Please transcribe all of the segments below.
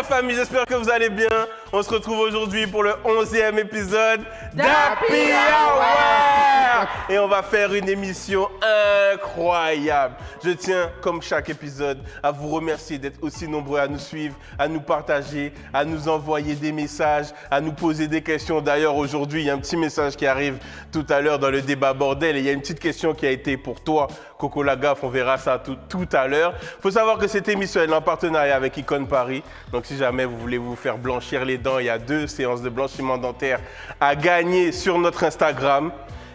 la famille, j'espère que vous allez bien. On se retrouve aujourd'hui pour le 11e épisode d'Happy Hour. Et on va faire une émission incroyable. Je tiens, comme chaque épisode, à vous remercier d'être aussi nombreux à nous suivre, à nous partager, à nous envoyer des messages, à nous poser des questions. D'ailleurs, aujourd'hui, il y a un petit message qui arrive tout à l'heure dans le débat bordel. Et il y a une petite question qui a été pour toi, Coco Lagaffe. On verra ça tout à l'heure. Il faut savoir que cette émission est en partenariat avec Icon Paris. Donc, si jamais vous voulez vous faire blanchir les dents, il y a 2 séances de blanchiment dentaire à gagner sur notre Instagram.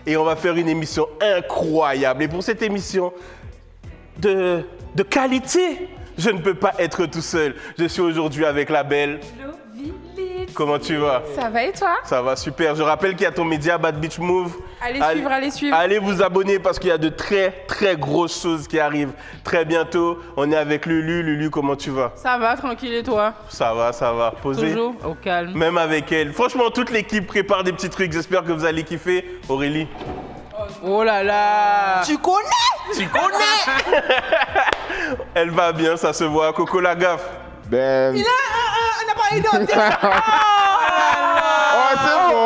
Et on va faire une émission incroyable. Et pour cette émission de qualité, je ne peux pas être tout seul. Je suis aujourd'hui avec la belle. Comment tu vas? Ça va et toi? Ça va super. Je rappelle qu'il y a ton média Bad Bitch Move. Allez suivre. Allez vous abonner parce qu'il y a de très grosses choses qui arrivent très bientôt. On est avec Lulu. Lulu, comment tu vas? Ça va, tranquille et toi? Ça va. Posé? Toujours au calme. Même avec elle. Franchement, toute l'équipe prépare des petits trucs. J'espère que vous allez kiffer. Aurélie? Oh là là! Tu connais? Elle va bien, ça se voit. Coco Lagaffe? Ben... Il a un appareil dentaire! Oh, c'est bon.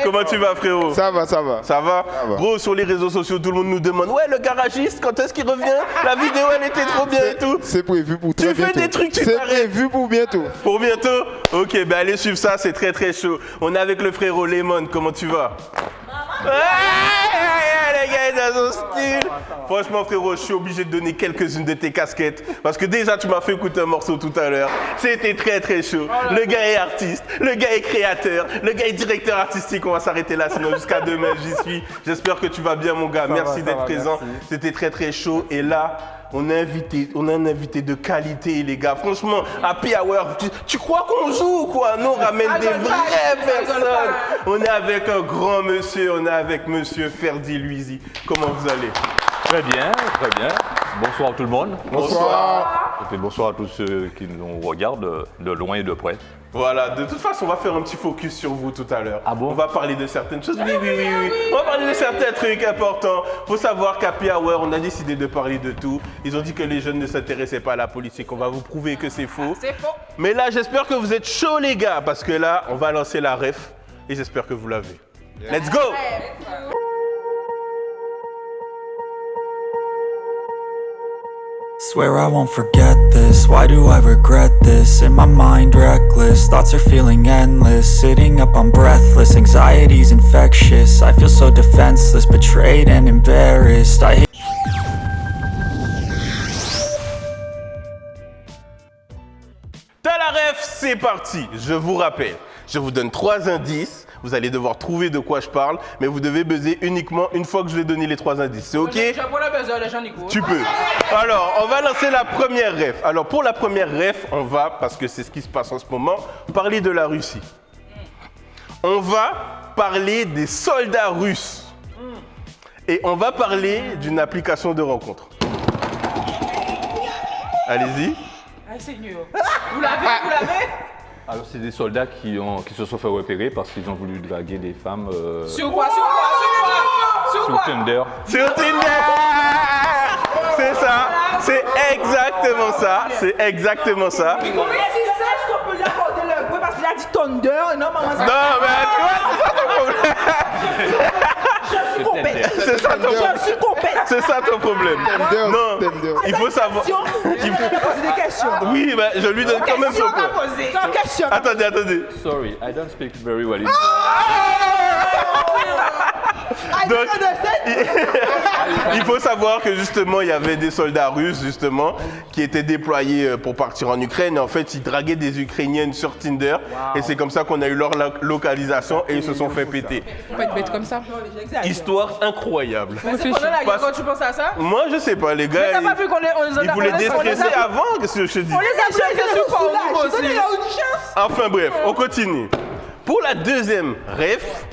Comment tu vas, frérot? Ça va. Ça va? Gros, sur les réseaux sociaux, tout le monde nous demande « Ouais, le garagiste, quand est-ce qu'il revient? La vidéo, elle était trop bien et tout. » C'est prévu pour très bientôt. Tu fais des trucs, tu C'est t'arrêtes. prévu pour bientôt. Pour bientôt? Ok, ben allez suivre ça, c'est très chaud. On est avec le frérot Lemon, comment tu vas? Les gars, il est dans son style. Franchement, frérot, je suis obligé de donner quelques-unes de tes casquettes. Parce que déjà, tu m'as fait écouter un morceau tout à l'heure. C'était très chaud. Le gars est artiste, le gars est créateur, le gars est directeur artistique. On va s'arrêter là, sinon jusqu'à demain, j'y suis. J'espère que tu vas bien, mon gars. Merci d'être présent. C'était très chaud. Et là, on a un invité de qualité, les gars. Franchement, Happy Hour, tu crois qu'on joue ou quoi? Non, on ramène des vraies personnes. On est avec un grand monsieur, on est avec monsieur Ferdi Luisi. Comment vous allez? Très bien. Bonsoir tout le monde. Bonsoir. Et puis bonsoir à tous ceux qui nous regardent de loin et de près. Voilà, de toute façon, on va faire un petit focus sur vous tout à l'heure. Ah bon? On va parler de certaines choses. Oui. On va parler de certains trucs importants. Faut savoir qu'Happy Hour, on a décidé de parler de tout. Ils ont dit que les jeunes ne s'intéressaient pas à la politique. On va vous prouver que c'est faux. C'est faux. Mais là, j'espère que vous êtes chauds, les gars, parce que là, on va lancer la ref et j'espère que vous l'avez. Let's go! Swear I won't forget this, why do I regret this? In my mind reckless, thoughts are feeling endless. Sitting up I'm breathless, anxiety's infectious. I feel so defenseless, betrayed and embarrassed. I hate T'as la ref, c'est parti. Je vous rappelle, je vous donne 3 indices. Vous allez devoir trouver de quoi je parle, mais vous devez buzzer uniquement une fois que je vais donner les 3 indices. C'est ok? J'ai pas la besoin, les gens n'écoutent. Tu peux. Alors, on va lancer la première ref. Alors, pour la première ref, on va, parce que c'est ce qui se passe en ce moment, parler de la Russie. On va parler des soldats russes. Et on va parler d'une application de rencontre. Allez-y. Ah, c'est nul. Vous l'avez? Alors c'est des soldats qui se sont fait repérer parce qu'ils ont voulu draguer des femmes Sur quoi? sur Tinder. Sur Tinder. C'est ça. C'est exactement ça. Mais si c'est ce qu'on peut lui accorder le bruit parce qu'il a dit Thunder et non maman ça. Non, mais tu vois, c'est ça ton problème. Je suis compète. C'est ça ton problème. Je suis compète. C'est ça ton problème. Non, il faut savoir. Il faut poser des questions. Oui, mais je lui donne quand même son point. Question. Attendez. Sorry, I don't speak very well English. Donc, il faut savoir que justement, il y avait des soldats russes, justement, qui étaient déployés pour partir en Ukraine. Et en fait, ils draguaient des Ukrainiennes sur Tinder. Et c'est comme ça qu'on a eu leur localisation et ils se sont fait péter. Faut pas être bête comme ça. Histoire incroyable. Mais c'est pendant la guerre quand tu penses à ça? Moi, je sais pas, les gars. T'as pas vu qu'on Ils voulaient déstresser avant, qu'est-ce que je te dis? On les a choisis sur quoi Je donne une chance. Enfin bref, on continue. Pour la deuxième ref,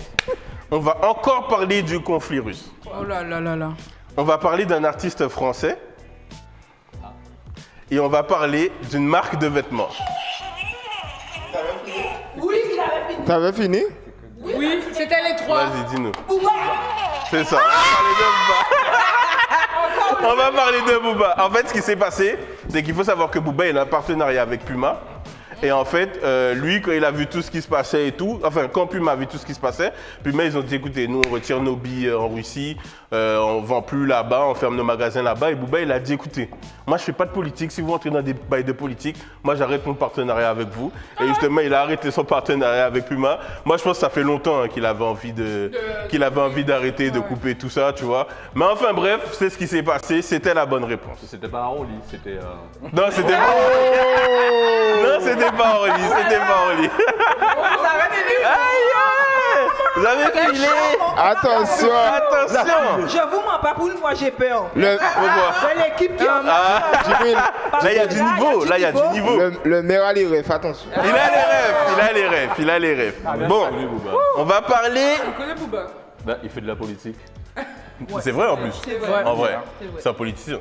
on va encore parler du conflit russe. Oh là. On va parler d'un artiste français et on va parler d'une marque de vêtements. Oui, il avait fini. T'avais fini? Oui, c'était les 3. Vas-y, dis-nous. C'est ça. On va parler de Booba. En fait, ce qui s'est passé, c'est qu'il faut savoir que Booba il a un partenariat avec Puma. Et en fait, lui, quand il a vu tout ce qui se passait et tout, enfin, quand Puma a vu tout ce qui se passait, Puma, ils ont dit, écoutez, nous, on retire nos billes en Russie, on vend plus là-bas, on ferme nos magasins là-bas. Et Booba, il a dit, écoutez, moi, je fais pas de politique. Si vous entrez dans des bails de politique, moi, j'arrête mon partenariat avec vous. Et justement, il a arrêté son partenariat avec Puma. Moi, je pense que ça fait longtemps qu'il avait envie d'arrêter, de couper tout ça, tu vois. Mais enfin, bref, c'est ce qui s'est passé. C'était la bonne réponse. C'était pas un Rolly, c'était... Non, c'était pas... Non, c'était pas Orly, c'était pas Orly. Vous avez filé. Attention. Attention. Je vous mens pas, pour une fois j'ai peur. Le, De l'équipe qui en Jibril, Là, il y a du niveau, là, il y a du niveau. le maire a les refs, attention. Il a les rêves. Bon, on va parler... On connaît Booba. Ben, il fait de la politique. C'est vrai en plus. C'est vrai. En vrai, c'est un politicien.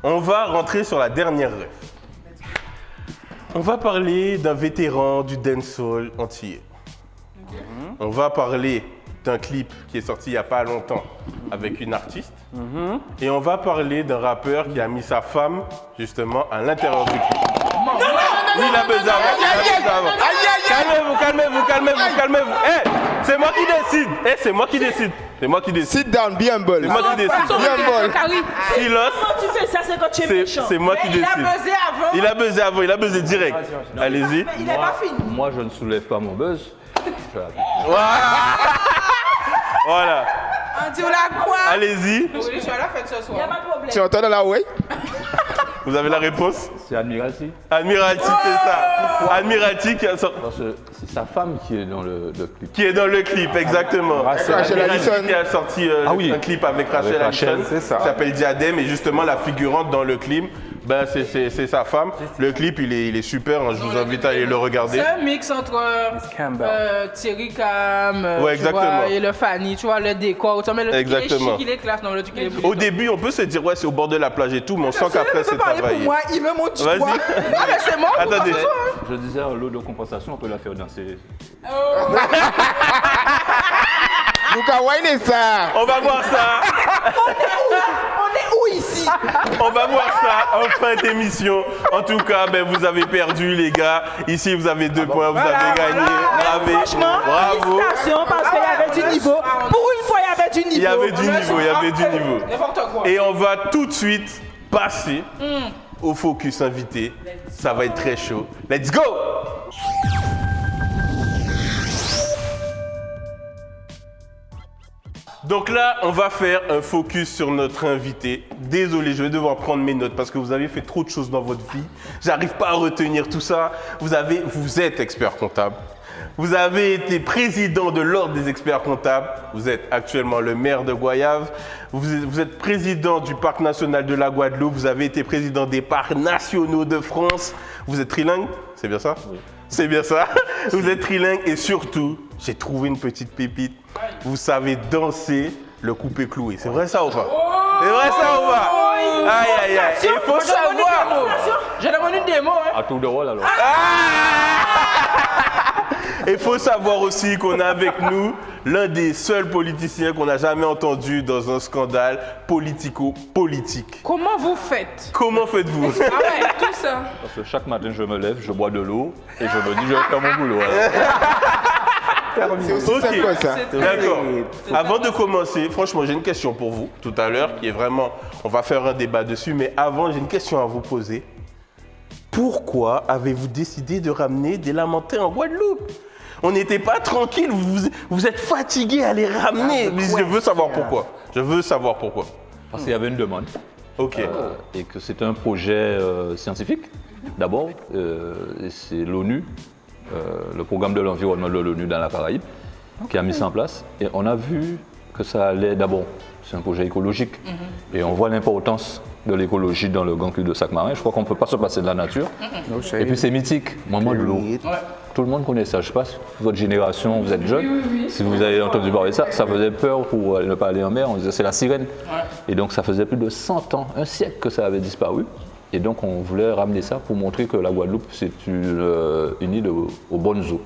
On va rentrer sur la dernière rêve. On va parler d'un vétéran du dancehall antillais. On va parler d'un clip qui est sorti il n'y a pas longtemps avec une artiste. Et on va parler d'un rappeur qui a mis sa femme justement à l'intérieur du clip. Oui, il a besoin avant. Calmez-vous. Eh, c'est moi qui décide. Sit down, be humble. C'est moi qui décide. Silence. Comment tu fais ça, c'est quand tu es méchant. C'est moi qui décide. Il a buzzé direct. Allez-y. Il n'est pas fini. Moi, je ne soulève pas mon buzz. Voilà. Tu la quoi? Allez-y. Oui, je suis à la fête ce Il n'y a soir. pas de problème. Tu entends dans la way? Vous avez la réponse? C'est Admiralty. Admiralty, c'est ça. Admiralty qui a sorti. Parce que c'est sa femme qui est dans le clip. Qui est dans le clip, exactement. Rachel Admiralty Allison. qui a sorti un clip avec Rachel Rachel, Allison, c'est ça. qui s'appelle Diadème, et justement la figurante dans le clip, ben, c'est sa femme. Le clip, il est super, hein, je vous invite à aller le regarder. C'est un mix entre Thierry Cam, Ouais, tu vois, exactement. et le Fanny, tu vois, le décor. Tu vois, mais le truc il est Exactement. chic, il est classe, non, le truc il est Au début, on peut se dire, ouais, c'est au bord de la plage et tout, mais on sent qu'après, c'est parler pour travaillé. moi, il me montre du doigt. Vas-y. Ah, mais c'est moi, Attendez. Je disais, l'eau de compensation, on peut la faire danser. Luca, whine ça. On va voir ça. On est où ici? On va voir ça en fin d'émission. En tout cas, ben, vous avez perdu, les gars. Ici, vous avez 2 points, vous avez gagné. Franchement, Bravo. félicitations parce qu'il y avait du niveau. Pour une fois, il y avait du niveau. Il y avait du niveau. N'importe quoi. Et on va tout de suite passer au focus invité. Ça va être très chaud. Let's go! Donc là, on va faire un focus sur notre invité. Désolé, je vais devoir prendre mes notes parce que vous avez fait trop de choses dans votre vie. J'arrive pas à retenir tout ça. Vous êtes expert comptable. Vous avez été président de l'Ordre des experts comptables. Vous êtes actuellement le maire de Goyave. Vous êtes président du Parc national de la Guadeloupe. Vous avez été président des parcs nationaux de France. Vous êtes trilingue, c'est bien ça? Oui. C'est bien ça. Vous êtes trilingue et surtout, j'ai trouvé une petite pépite. Vous savez danser le coupé-cloué. C'est vrai ça ou pas? C'est vrai ça ou pas? Aïe, aïe, aïe. Il faut savoir. Je demande une démo, hein. À tour de rôle alors. Il faut savoir aussi qu'on a avec nous l'un des seuls politiciens qu'on n'a jamais entendu dans un scandale politico-politique. Comment vous faites? Comment faites-vous? Ah ouais, tout ça. Parce que chaque matin, je me lève, je bois de l'eau et je me dis, je vais faire mon boulot. C'est aussi Ok. simple que ça. D'accord. Avant de commencer, franchement, j'ai une question pour vous tout à l'heure qui est vraiment, on va faire un débat dessus, mais avant, j'ai une question à vous poser. Pourquoi avez-vous décidé de ramener des Lamentin en Guadeloupe? On n'était pas tranquille, vous êtes fatigué à les ramener. Mais je veux savoir pourquoi. Je veux savoir pourquoi. Parce qu'il y avait une demande. Ok. Et que c'était un projet scientifique. D'abord, c'est l'ONU, le programme de l'environnement de l'ONU dans la Caraïbe, qui a mis ça en place. Et on a vu que ça allait d'abord, c'est un projet écologique. Et on voit l'importance de l'écologie dans le Grand Cul de Sac-Marin. Je crois qu'on ne peut pas se passer de la nature. Et puis c'est mythique, moment de l'eau. Tout le monde connaît ça. Je ne sais pas si votre génération, vous êtes jeune. Si vous avez entendu parler de ça, ça faisait peur pour ne pas aller en mer. On disait c'est la sirène. Et donc ça faisait plus de 100 ans, un siècle que ça avait disparu. Et donc on voulait ramener ça pour montrer que la Guadeloupe, c'est une île aux bonnes eaux.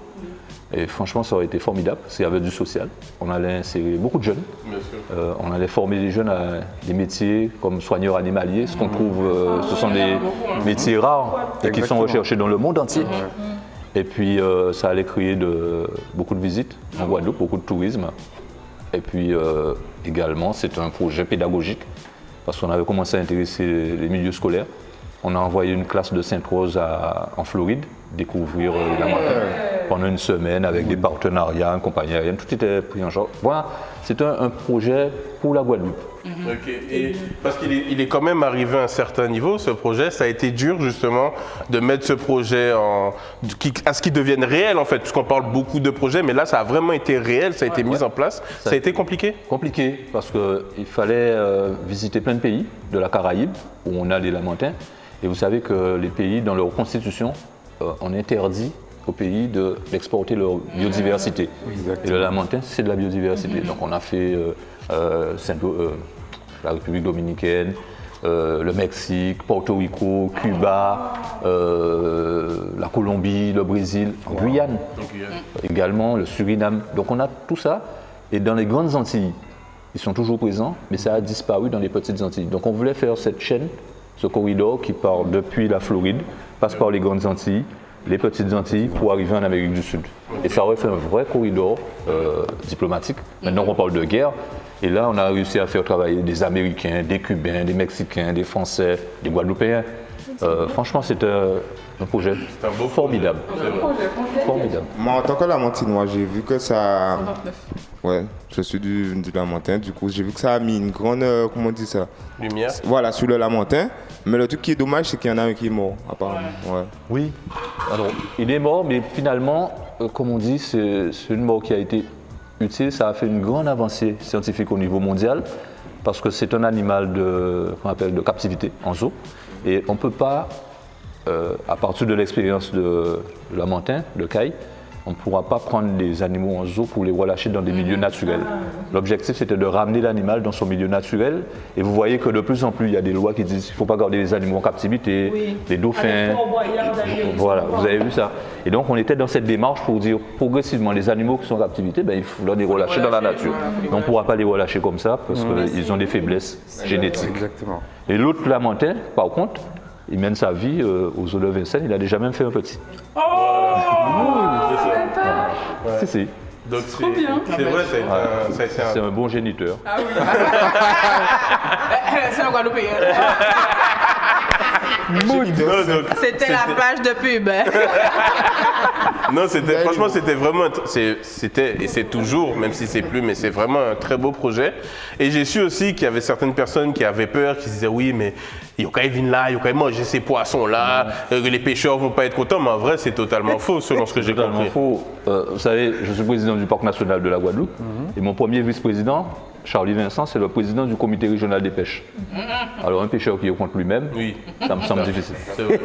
Et franchement, ça aurait été formidable, parce qu'il y avait du social. On allait insérer beaucoup de jeunes. Bien sûr. On allait former les jeunes à des métiers comme soigneurs animaliers, ce qu'on trouve, ce sont des métiers rares et qui sont recherchés dans le monde entier. Et puis, ça allait créer beaucoup de visites en Guadeloupe, beaucoup de tourisme. Et puis, également, c'est un projet pédagogique, parce qu'on avait commencé à intéresser les milieux scolaires. On a envoyé une classe de Sainte-Rose en Floride découvrir la montagne pendant une semaine avec des partenariats, une compagnie aérienne, tout était pris en charge. Voilà, c'est un projet pour la Guadeloupe. Ok. Et parce qu'il est quand même arrivé à un certain niveau, ce projet, ça a été dur justement de mettre ce projet à ce qu'il devienne réel en fait, puisqu'on parle beaucoup de projets, mais là ça a vraiment été réel, ça a été mis en place. Ça a été compliqué? Compliqué, parce qu'il fallait visiter plein de pays de la Caraïbe, où on a les Lamentins. Et vous savez que les pays, dans leur constitution, on interdit aux pays d'exporter leur biodiversité. Et le Lamentin, c'est de la biodiversité. Donc on a fait la République dominicaine, le Mexique, Porto Rico, Cuba, la Colombie, le Brésil, en Guyane, également le Suriname. Donc on a tout ça. Et dans les grandes Antilles, ils sont toujours présents, mais ça a disparu dans les petites Antilles. Donc on voulait faire cette chaîne, ce corridor qui part depuis la Floride, passe par les grandes Antilles, les petites Antilles pour arriver en Amérique du Sud. Et ça aurait fait un vrai corridor diplomatique. Maintenant qu'on parle de guerre, et là on a réussi à faire travailler des Américains, des Cubains, des Mexicains, des Français, des Guadeloupéens. Franchement, c'était un projet formidable. Formidable. Moi, en tant que Lamentinois, j'ai vu que ça... Ouais, je suis du Lamentin, du coup, j'ai vu que ça a mis une grande... comment on dit ça? Lumière. Voilà, sur le Lamentin. Mais le truc qui est dommage, c'est qu'il y en a un qui est mort, apparemment. Ouais. Oui, alors il est mort, mais finalement, comme on dit, c'est une mort qui a été utile. Ça a fait une grande avancée scientifique au niveau mondial, parce que c'est un animal qu'on appelle de captivité en zoo. Et on ne peut pas, à partir de l'expérience de Lamentin, de Caille, on ne pourra pas prendre des animaux en zoo pour les relâcher dans des milieux naturels. L'objectif, c'était de ramener l'animal dans son milieu naturel. Et vous voyez que de plus en plus, il y a des lois qui disent qu'il ne faut pas garder les animaux en captivité, les dauphins. Voilà, vous avez vu ça. Et donc, on était dans cette démarche pour dire progressivement, les animaux qui sont en captivité, il faut les relâcher dans la nature. On ne pourra pas les relâcher comme ça parce qu'ils ont des faiblesses génétiques. Exactement. Et l'autre Lamentin, par contre, il mène sa vie aux eaux de Vincennes, il a déjà même fait un petit. Si. Donc Trop bien. C'est vrai, ça a été C'est un bon géniteur. Ah oui. C'est un Guadeloupéen. C'était la page de pub. Non, franchement, c'était vraiment, c'était et c'est toujours, même si c'est plus, mais c'est vraiment un très beau projet. Et j'ai su aussi qu'il y avait certaines personnes qui avaient peur, qui se disaient oui, mais il y a quand même là, il y a quand même manger ces poissons-là, les pêcheurs vont pas être contents, mais en vrai, c'est totalement faux, selon ce que j'ai compris. Faux. Vous savez, je suis président du Parc national de la Guadeloupe, et mon premier vice-président, Charlie Vincent, c'est le président du comité régional des pêches. Alors un pêcheur qui est contre lui-même, ça me semble difficile.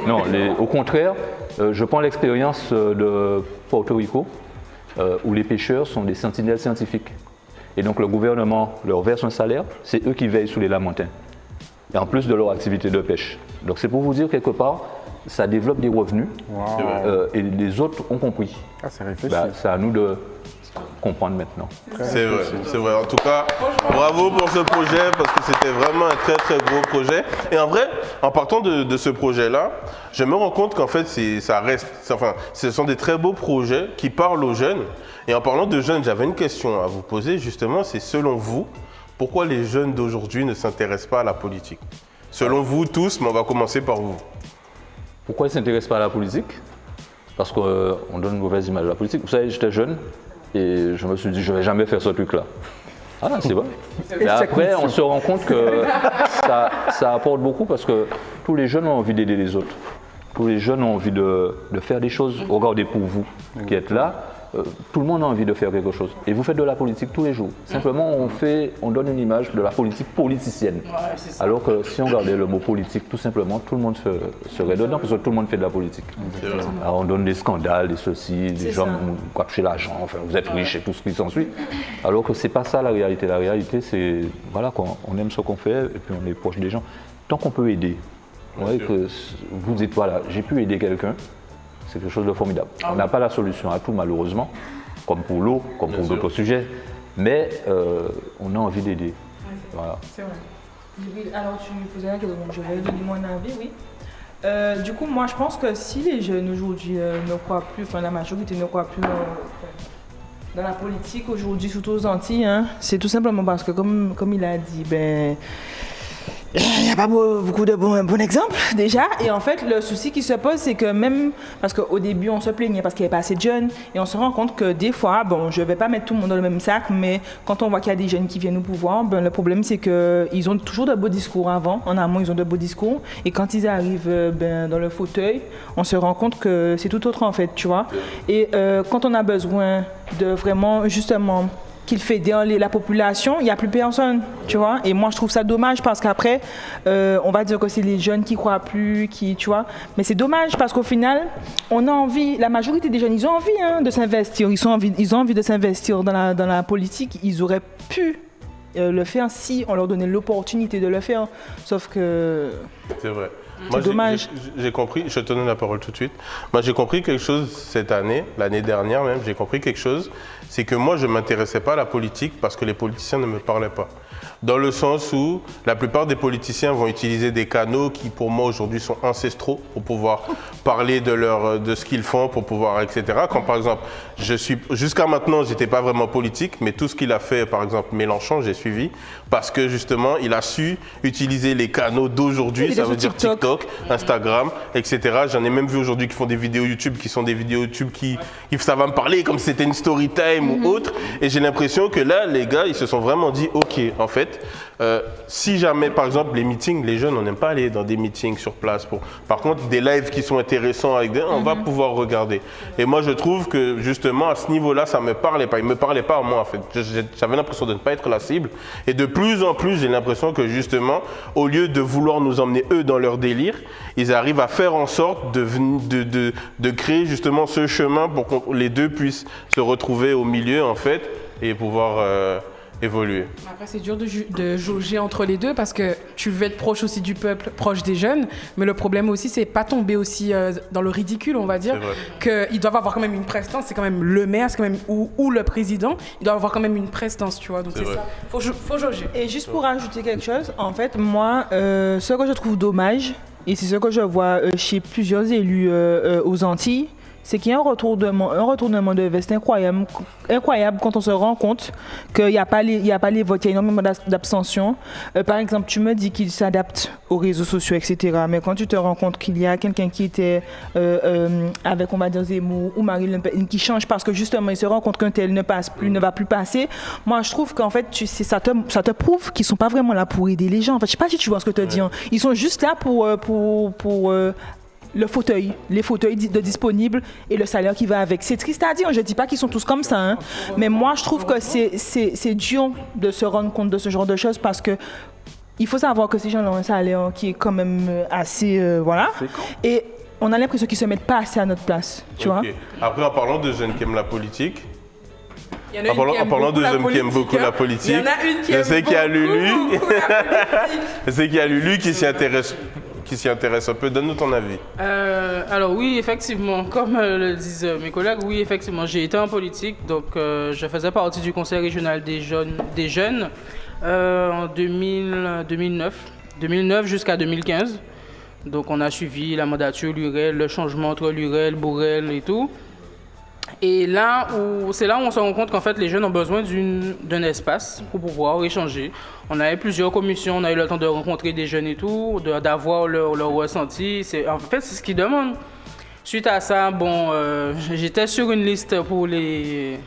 Non, au contraire, je prends l'expérience de Porto Rico, où les pêcheurs sont des sentinelles scientifiques. Et donc le gouvernement leur verse un salaire, c'est eux qui veillent sur les Lamentins. Et en plus de leur activité de pêche. Donc c'est pour vous dire quelque part, ça développe des revenus, et les autres ont compris. Ah, c'est réfléchi. C'est à nous de comprendre maintenant. C'est vrai. En tout cas, bravo pour ce projet parce que c'était vraiment un très très gros projet. Et en vrai, en partant de ce projet-là, je me rends compte qu'en fait, ce sont des très beaux projets qui parlent aux jeunes. Et en parlant de jeunes, j'avais une question à vous poser justement, c'est selon vous, pourquoi les jeunes d'aujourd'hui ne s'intéressent pas à la politique? Selon vous tous, mais on va commencer par vous. Pourquoi ils ne s'intéressent pas à la politique? Parce qu'on donne une mauvaise image de la politique. Vous savez, j'étais jeune et je me suis dit, je ne vais jamais faire ce truc-là. Ah, c'est vrai. Mais après, on se rend compte que ça apporte beaucoup parce que tous les jeunes ont envie d'aider les autres. Tous les jeunes ont envie de faire des choses. Regardez pour vous qui êtes là. Tout le monde a envie de faire quelque chose. Et vous faites de la politique tous les jours. Simplement, on donne une image de la politique politicienne. Alors que si on regardait le mot politique, tout simplement, tout le monde serait dedans, parce que tout le monde fait de la politique. Alors on donne des scandales, des ceci, des gens qui ont touché l'argent, enfin, vous êtes riche et tout ce qui s'ensuit. Alors que c'est pas ça la réalité. La réalité, c'est voilà, on aime ce qu'on fait et puis on est proche des gens. Tant qu'on peut aider, que vous dites voilà, j'ai pu aider quelqu'un, c'est quelque chose de formidable. On n'a pas la solution à tout, malheureusement, comme pour l'eau, comme pour d'autres sujets, mais on a envie d'aider. Voilà. C'est vrai. Alors, tu me posais la question, je vais donner mon avis, oui. Du coup, moi, je pense que si les jeunes aujourd'hui ne croient plus, enfin la majorité ne croit plus dans la politique aujourd'hui, surtout aux Antilles, hein, c'est tout simplement parce que, comme il a dit, il n'y a pas beaucoup de bons exemples déjà. Et en fait, le souci qui se pose, c'est que même parce qu'au début, on se plaignait parce qu'il n'y avait pas assez de jeunes. Et on se rend compte que des fois, bon, je ne vais pas mettre tout le monde dans le même sac, mais quand on voit qu'il y a des jeunes qui viennent au pouvoir, le problème, c'est qu'ils ont toujours de beaux discours avant. En amont, ils ont de beaux discours. Et quand ils arrivent dans le fauteuil, on se rend compte que c'est tout autre en fait, tu vois. Et quand on a besoin de vraiment, justement, qu'il fait dérailler la population, il n'y a plus personne, tu vois. Et moi, je trouve ça dommage parce qu'après, on va dire que c'est les jeunes qui croient plus, tu vois. Mais c'est dommage parce qu'au final, on a envie, la majorité des jeunes, ils ont envie de s'investir. Ils ont envie de s'investir dans la politique. Ils auraient pu le faire si on leur donnait l'opportunité de le faire. Sauf que... C'est vrai. C'est dommage. J'ai compris, je te donne la parole tout de suite. Moi, j'ai compris quelque chose cette année, l'année dernière même, j'ai compris quelque chose. C'est que moi, je ne m'intéressais pas à la politique parce que les politiciens ne me parlaient pas. Dans le sens où la plupart des politiciens vont utiliser des canaux qui, pour moi, aujourd'hui, sont ancestraux pour pouvoir parler de ce qu'ils font, pour pouvoir, etc. Quand, par exemple, jusqu'à maintenant, je n'étais pas vraiment politique, mais tout ce qu'il a fait, par exemple, Mélenchon, j'ai suivi parce que, justement, il a su utiliser les canaux d'aujourd'hui, ça veut dire TikTok, Instagram, etc. J'en ai même vu aujourd'hui qui font des vidéos YouTube, qui ça va me parler comme si c'était une story time ou autre. Et j'ai l'impression que là, les gars, ils se sont vraiment dit, OK, en fait, si jamais, par exemple, les meetings, les jeunes, on n'aime pas aller dans des meetings sur place. Par contre, des lives qui sont intéressants, on va pouvoir regarder. Et moi, je trouve que, justement, à ce niveau-là, ça ne me parlait pas. Il ne me parlait pas à moi, en fait. J'avais l'impression de ne pas être la cible. Et de plus en plus, j'ai l'impression que, justement, au lieu de vouloir nous emmener, eux, dans leur délire, ils arrivent à faire en sorte de créer, justement, ce chemin pour que les deux puissent se retrouver au milieu, en fait, et pouvoir... évoluer. Après, c'est dur de jauger entre les deux parce que tu veux être proche aussi du peuple, proche des jeunes, mais le problème aussi, c'est pas tomber aussi dans le ridicule, on va dire, qu'ils doivent avoir quand même une prestance, c'est quand même le maire, c'est quand même ou le président, ils doivent avoir quand même une prestance, tu vois, donc c'est ça, faut jauger. Et juste pour rajouter quelque chose, en fait, moi, ce que je trouve dommage, et c'est ce que je vois chez plusieurs élus aux Antilles, c'est qu'il y a un retournement de veste incroyable quand on se rend compte qu'il n'y a pas les votes, il y a énormément d'abstention. Par exemple, tu me dis qu'ils s'adaptent aux réseaux sociaux, etc. Mais quand tu te rends compte qu'il y a quelqu'un qui était avec, on va dire, Zemmour ou Marine Le Pen qui change parce que justement, il se rend compte qu'un tel ne passe plus, ne va plus passer, moi, je trouve qu'en fait, ça te prouve qu'ils ne sont pas vraiment là pour aider les gens. En fait, je ne sais pas si tu vois ce que je te dis. Hein. Ils sont juste là pour le fauteuil, les fauteuils de disponibles et le salaire qui va avec. C'est triste à dire, je ne dis pas qu'ils sont tous comme ça, hein, mais moi je trouve que c'est dur de se rendre compte de ce genre de choses parce que il faut savoir que ces gens-là ont un salaire qui est quand même assez... voilà. Et on a l'impression qu'ils ne se mettent pas assez à notre place, tu vois. Après, en parlant de jeunes qui aiment la politique, En parlant de jeunes qui aiment beaucoup la politique, il y en a une qui aime beaucoup la politique. Je sais qu'il y a Lulu qui s'y intéresse un peu. Donne-nous ton avis. Alors oui, effectivement, comme le disent mes collègues, oui, effectivement, j'ai été en politique, donc je faisais partie du conseil régional des jeunes en 2009 jusqu'à 2015. Donc on a suivi la mandature Lurel, le changement entre Lurel, Bourrel et tout. Et c'est là où on se rend compte qu'en fait les jeunes ont besoin d'un espace pour pouvoir échanger. On avait plusieurs commissions, on a eu le temps de rencontrer des jeunes et tout, d'avoir leur ressenti. En fait, c'est ce qu'ils demandent. Suite à ça, j'étais sur une liste pour les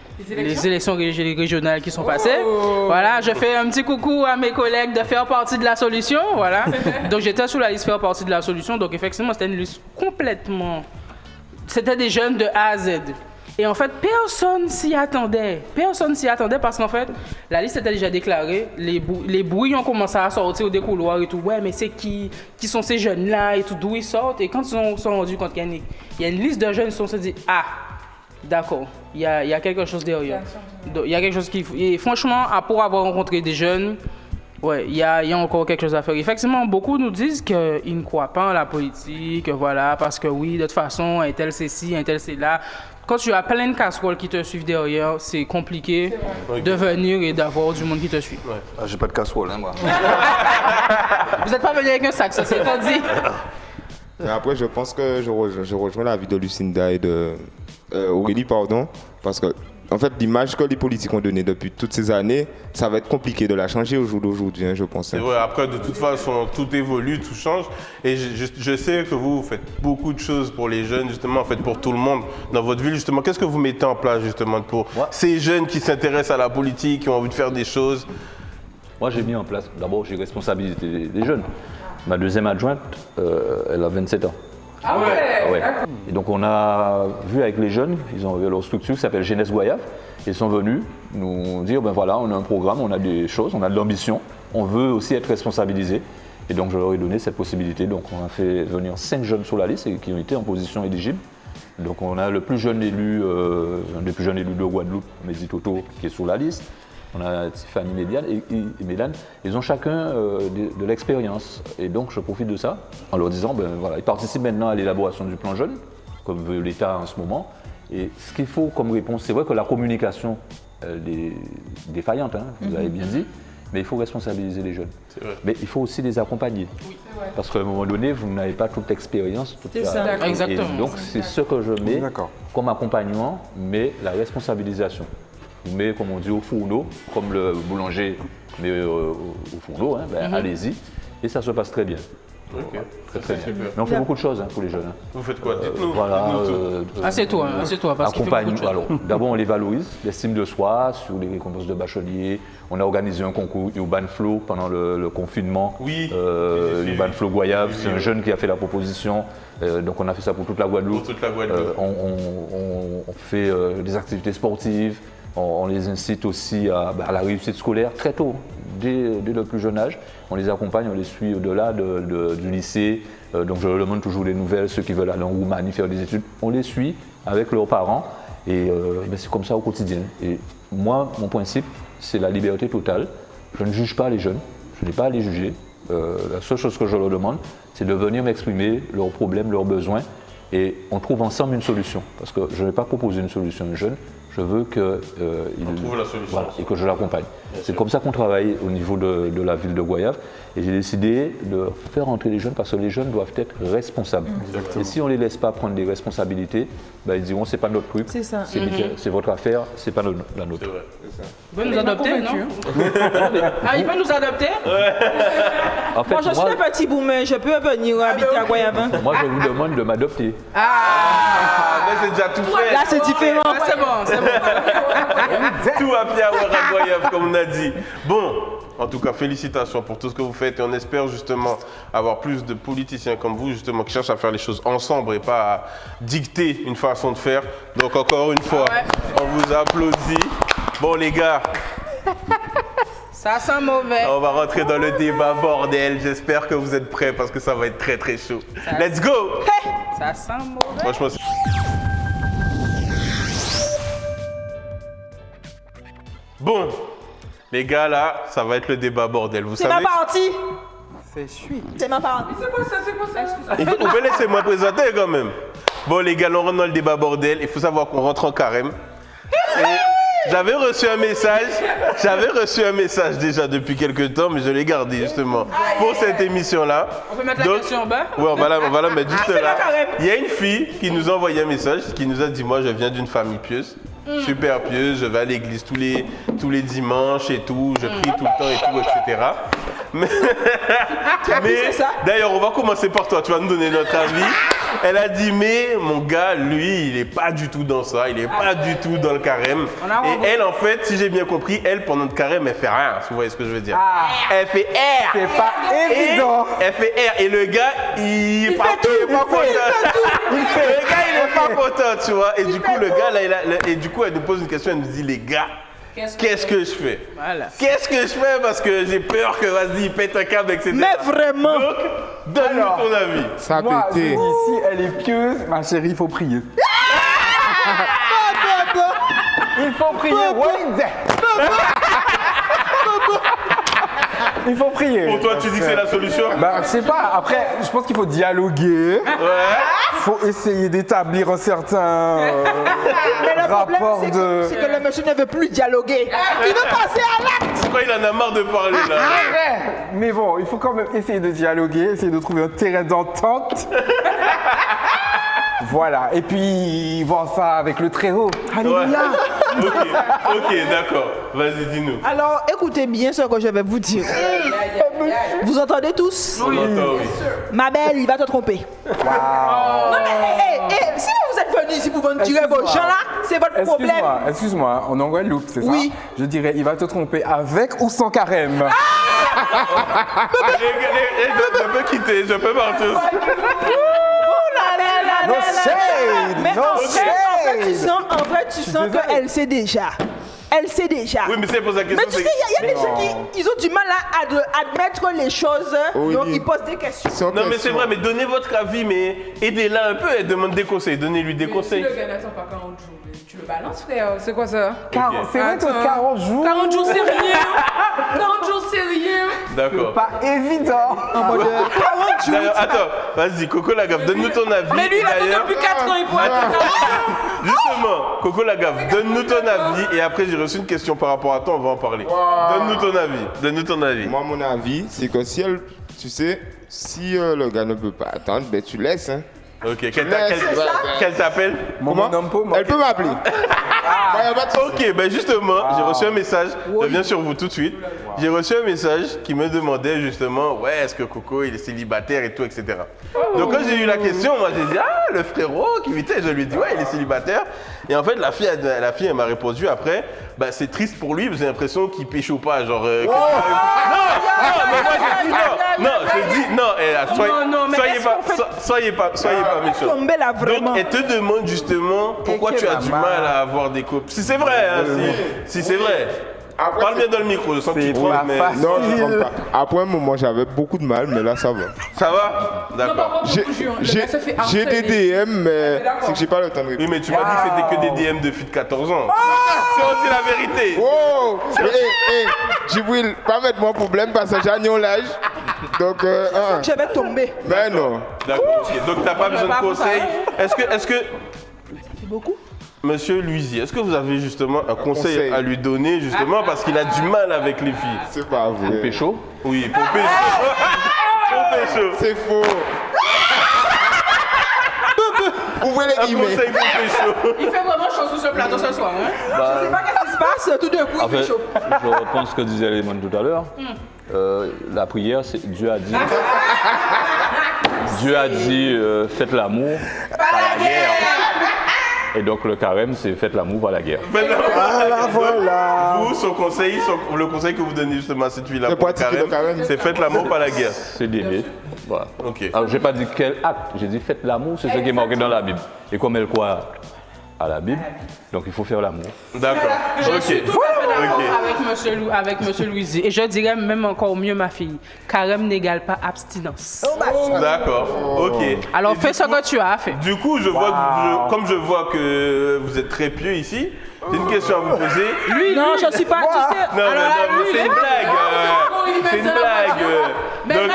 élections régionales qui sont passées. Voilà, je fais un petit coucou à mes collègues de faire partie de la solution. Voilà. Donc j'étais sur la liste faire partie de la solution. Donc effectivement, c'était une liste complètement... C'était des jeunes de A à Z. Et en fait, personne s'y attendait. Parce qu'en fait, la liste était déjà déclarée. Les bruits ont commencé à sortir des couloirs et tout. Ouais, mais c'est qui sont ces jeunes-là et tout, d'où ils sortent. Et quand ils se sont rendus compte qu'il y a une liste de jeunes, ils se sont dit, ah, d'accord, il y a quelque chose derrière. Donc, il y a quelque chose qu'il faut. Et franchement, pour avoir rencontré des jeunes, Ouais, il y a encore quelque chose à faire. Effectivement, beaucoup nous disent qu'ils ne croient pas en la politique, voilà, parce que oui, de toute façon, un tel c'est ci, un tel c'est là. Quand tu as plein de casseroles qui te suivent derrière, c'est compliqué de venir et d'avoir du monde qui te suit. Ouais. Ah, j'ai pas de casserole, hein, moi. Vous n'êtes pas venu avec un sac, ça c'est pas dit. Mais après, je pense que je rejoins l'avis de Lucinda et de Aurélie, pardon, parce que en fait, l'image que les politiques ont donnée depuis toutes ces années, ça va être compliqué de la changer au jour d'aujourd'hui, hein, je pense. C'est vrai, après, de toute façon, tout évolue, tout change. Et je sais que vous faites beaucoup de choses pour les jeunes, justement, en fait, pour tout le monde dans votre ville, justement. Qu'est-ce que vous mettez en place, justement, pour ces jeunes qui s'intéressent à la politique, qui ont envie de faire des choses? Moi, j'ai mis en place, d'abord, j'ai responsabilité des jeunes. Ma deuxième adjointe, elle a 27 ans. Ah ouais. Et donc on a vu avec les jeunes, ils ont leur structure qui s'appelle Jeunesse Goyave. Ils sont venus nous dire, ben voilà, on a un programme, on a des choses, on a de l'ambition, on veut aussi être responsabilisés. Et donc je leur ai donné cette possibilité. Donc on a fait venir 5 jeunes sur la liste et qui ont été en position éligible. Donc on a le plus jeune élu, un des plus jeunes élus de Guadeloupe, Mehdi Toto, qui est sur la liste. On a Tiffany et Mélane, ils ont chacun de l'expérience. Et donc je profite de ça en leur disant, ben voilà, ils participent maintenant à l'élaboration du plan jeune, comme veut l'État en ce moment. Et ce qu'il faut comme réponse, c'est vrai que la communication est défaillante, hein, vous l'avez bien dit, mais il faut responsabiliser les jeunes. Mais il faut aussi les accompagner. Oui, parce qu'à un moment donné, vous n'avez pas toute l'expérience. C'est ça. Exactement. Et donc c'est ce que je mets comme accompagnement, mais la responsabilisation. Vous mettez, comme on dit, au fourneau, comme le boulanger met au fourneau, hein, ben, allez-y, et ça se passe très bien. Ok, très bien. Mais on fait beaucoup de choses, hein, pour les jeunes. Hein. Vous faites quoi? Dites-nous. Voilà. Assieds-toi, parce qu'il fait beaucoup de choses. Alors, d'abord, on les valorise, l'estime de soi, sur les récompenses de bacheliers. On a organisé un concours Urban Flow pendant le confinement. Oui. Urban Flow Goyave, c'est un jeune qui a fait la proposition. Donc on a fait ça pour toute la Guadeloupe. Pour toute la Guadeloupe. On fait des activités sportives. On les incite aussi à la réussite scolaire très tôt, dès le plus jeune âge. On les accompagne, on les suit au-delà du lycée. Donc je leur demande toujours des nouvelles, ceux qui veulent aller en Roumanie faire des études. On les suit avec leurs parents et c'est comme ça au quotidien. Et moi, mon principe, c'est la liberté totale. Je ne juge pas les jeunes, je n'ai pas à les juger. La seule chose que je leur demande, c'est de venir m'exprimer leurs problèmes, leurs besoins. Et on trouve ensemble une solution. Parce que je ne vais pas proposer une solution à un jeune, je veux qu'il trouve la solution. Voilà, et que je l'accompagne. C'est comme ça qu'on travaille au niveau de la ville de Goyave. Et j'ai décidé de faire entrer les jeunes parce que les jeunes doivent être responsables. Et si on ne les laisse pas prendre des responsabilités, ben ils diront c'est pas notre truc, c'est votre affaire, c'est pas la nôtre. C'est vrai. Il peut nous adopter, non? Ah, il peut nous adopter? En fait, Moi, je suis un petit boomer, je peux venir habiter à Goyave. Moi, je vous demande de m'adopter. Ah, mais c'est déjà tout fait. Là, c'est différent. Ah, c'est bon, c'est bon. Tout à Pierre Goyave, comme on a dit. Bon, en tout cas, félicitations pour tout ce que vous faites et on espère justement avoir plus de politiciens comme vous, justement, qui cherchent à faire les choses ensemble et pas à dicter une façon de faire. Donc, encore une fois, on vous applaudit. Bon, les gars, Ça sent mauvais. on va rentrer dans le débat, bordel. J'espère que vous êtes prêts parce que ça va être très, très chaud. Let's go! Ça sent mauvais. Franchement, bon, les gars, là, ça va être le débat bordel. Vous C'est ma savez, partie. C'est chouette. C'est ma partie. vous pouvez laisser moi présenter quand même. Bon, les gars, on rentre dans le débat bordel. Il faut savoir qu'on rentre en carême. Et j'avais reçu un message déjà depuis quelques temps, mais je l'ai gardé justement pour cette émission-là. On peut mettre la question en bas? Oui, on va la mettre juste c'est là. la carême. Il y a une fille qui nous a envoyé un message, qui nous a dit, moi je viens d'une famille pieuse, super pieuse, je vais à l'église tous les dimanches et tout, je prie tout le temps et tout, etc. Mais c'est ça? d'ailleurs, on va commencer par toi, tu vas nous donner notre avis. Elle a dit, mais mon gars, lui, il n'est pas du tout dans ça, il n'est pas du tout dans le carême. Et elle, en fait, si j'ai bien compris, elle, pendant le carême, elle fait rien, si vous voyez ce que je veux dire. Elle fait R. C'est pas évident. Elle fait R. Et le gars, il est pas content. Le gars, il est pas content, tu vois. Et du coup, le gars, là, elle nous pose une question, elle nous dit, les gars, qu'est-ce que je fais? Voilà. Qu'est-ce que je fais? Parce que j'ai peur que, vas-y, il pète un câble, etc. Mais vraiment. Donc, donne-nous ton avis. Ça a Moi, je pété. dis, si elle est pieuse, ma chérie, il faut prier. Il faut prier. Ouais. Il faut prier. Pour toi, tu dis que c'est la solution? Bah, je sais pas. Après, je pense qu'il faut dialoguer. Ouais. Faut essayer d'établir un certain Mais le problème, rapport de. c'est que le monsieur ne veut plus dialoguer. Il veut passer à l'acte. Pourquoi il en a marre de parler là? Mais bon, il faut quand même essayer de dialoguer, essayer de trouver un terrain d'entente. Voilà. Et puis voir ça avec le Très-Haut. Alléluia. Ok, d'accord. Vas-y, dis-nous. Alors, écoutez bien ce que je vais vous dire. Vous entendez tous? On entend, oui. Ma belle, il va te tromper. Non, mais si vous êtes venu ici pour vendre tirer vos gens là, c'est votre problème. Excuse-moi, on est en Guadeloupe, c'est ça? Oui. Je dirais, il va te tromper avec ou sans carême. Je peux quitter, je peux partir. No shade! Mais No en shade! vrai, tu sens qu'elle sait déjà. Elle sait déjà. Oui, mais c'est pour sa question. Mais tu sais, il y a des gens qui ils ont du mal à admettre les choses, Oui. donc ils posent des questions. Non, mais c'est vrai, mais donnez votre avis, mais aidez-la un peu et demande des conseils. Donnez-lui des conseils. Si le gars n'attend pas 40 jours, tu le balances, frère. C'est quoi ça? C'est vrai que 40 jours. 40 jours, c'est rien. 40 jours, c'est rien. D'accord. Pas évident. En mode 40 jours. D'ailleurs, attends, vas-y, Coco Lagaffe, donne-nous ton avis. Mais lui, il attend D'ailleurs, depuis 4 ans, il pourrait être justement, Coco Lagaffe, donne-nous ton avis et après j'ai reçu une question par rapport à toi, on va en parler. Donne-nous ton avis, donne-nous ton avis. Moi, mon avis, c'est que si elle, tu sais, si le gars ne peut pas attendre, ben tu laisses. Hein. Ok, qu'elle t'appelle? Comment? Elle peut m'appeler. Ok, ben justement, j'ai reçu un message, je viens sur vous tout de suite. J'ai reçu un message qui me demandait justement, ouais, est-ce que Coco il est célibataire et tout, etc. Donc quand j'ai eu la question, moi j'ai dit, ah, le frérot qui m'était, je lui ai dit, ouais, il est célibataire. Et en fait, la fille elle m'a répondu après, bah c'est triste pour lui, j'ai l'impression qu'il pécho pas, genre. Non, mais moi j'ai dit non, j'ai dit non, soyez pas méchant. Tombé là vraiment. Donc elle te demande justement pourquoi tu as du mal à avoir des couples. Si c'est vrai, hein, si c'est vrai. Après, Parle bien dans le micro, je sens que tu trompes, mais... Non, je ne trompe pas. Après un moment, j'avais beaucoup de mal, mais là, ça va. Ça va? D'accord. J'ai des DM, mais c'est que j'ai pas le temps de Oui, répondre. mais tu m'as dit que c'était que des DM de filles de 14 ans. C'est aussi la vérité. Oh! Djibril, pas mettre mon problème parce que j'ai l'âge. Donc, Je vais tomber. ben non. D'accord, ok. Donc t'as pas besoin de conseils. Est-ce que... C'est beaucoup. Monsieur Louisier, est-ce que vous avez justement un conseil à lui donner justement parce qu'il a du mal avec les filles? C'est pas vrai. Pécho? Oui, pour pécho. Pour pécho. C'est faux. Ouvrez les Un guillemets. conseil pour pécho. Il fait vraiment chose sur ce plateau ce soir. Hein? Je sais pas qu'est-ce qui se passe, tout d'un coup En il fait fait, chaud. je reprends ce que disait Raymond tout à l'heure. La prière, c'est Dieu a dit. Dieu a dit faites l'amour, pas la guerre. Et donc le carême, c'est faites l'amour, pas la guerre. Voilà. Vous, le conseil que vous donnez justement à cette fille-là De pour le pratiquer le carême, carême. c'est faites l'amour, pas la guerre. C'est d'aimer. Voilà. Ok. Alors, j'ai pas dit quel acte, j'ai dit faites l'amour, c'est ce qui est marqué dans la Bible. Et comme elle croit à la Bible, donc il faut faire l'amour. D'accord. Je suis Ok. tout à fait d'accord Ok. avec monsieur Louisier. Et je dirais même encore mieux, ma fille, carême n'égale pas abstinence. D'accord. Ok. Alors Et fais du ce coup- que tu as fait. Du coup, comme je vois que vous êtes très pieux ici, j'ai une question à vous poser. Non, je suis pas. Tu sais. Non, Alors là, mais c'est une blague. C'est une blague. Donc-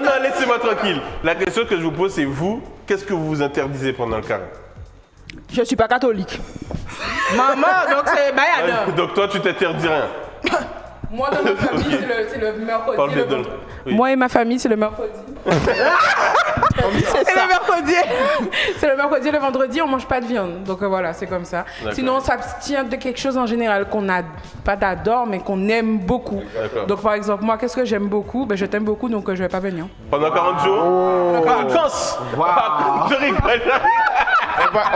Non, laissez-moi tranquille. La question que je vous pose, c'est vous, qu'est-ce que vous vous interdisez pendant le carême? Je suis pas catholique. Maman, donc c'est Bayador. Donc toi, tu t'interdis rien. Moi, dans ma famille, c'est le mercredi. Parle bien dans le... Oui. Moi et ma famille, c'est le mercredi. C'est le mercredi. C'est le mercredi et le vendredi, on mange pas de viande. Donc voilà, c'est comme ça. D'accord. Sinon, on s'abstient de quelque chose en général qu'on n'a pas d'adore, mais qu'on aime beaucoup. D'accord. Donc par exemple, moi, qu'est-ce que j'aime beaucoup? Ben, je t'aime beaucoup, donc je vais pas venir. Pendant 40 jours? Vacances! Je rigole.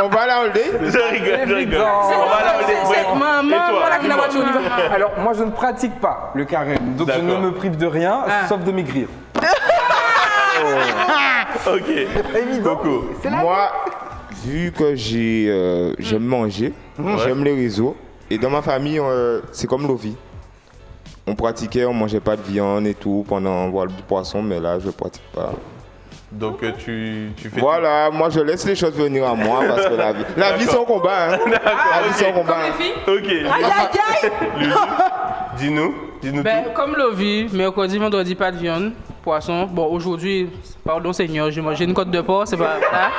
On va la holder. Je rigole. On va la holder. Maman, Et toi, voilà que la voiture, on y va. Alors, moi, je ne pratique pas le carême, donc je ne D'accord. me prive de rien, sauf de maigrir. Ok. Coco. Moi, vu que j'aime manger, j'aime les réseaux, et dans ma famille, c'est comme l'Ovi. On pratiquait, on mangeait pas de viande et tout pendant voilà, du poisson, mais là, je pratique pas. Donc tu fais... Voilà, moi je laisse les choses venir à moi parce que la vie c'est un combat. Hein. La vie c'est un combat. Ok. Aïe, aïe, aïe. Dis-nous. dis-nous Ben, tout. comme Lovie, mercredi, vendredi, pas de viande, poisson. Bon, aujourd'hui, pardon Seigneur, j'ai mangé une côte de porc, c'est pas ça.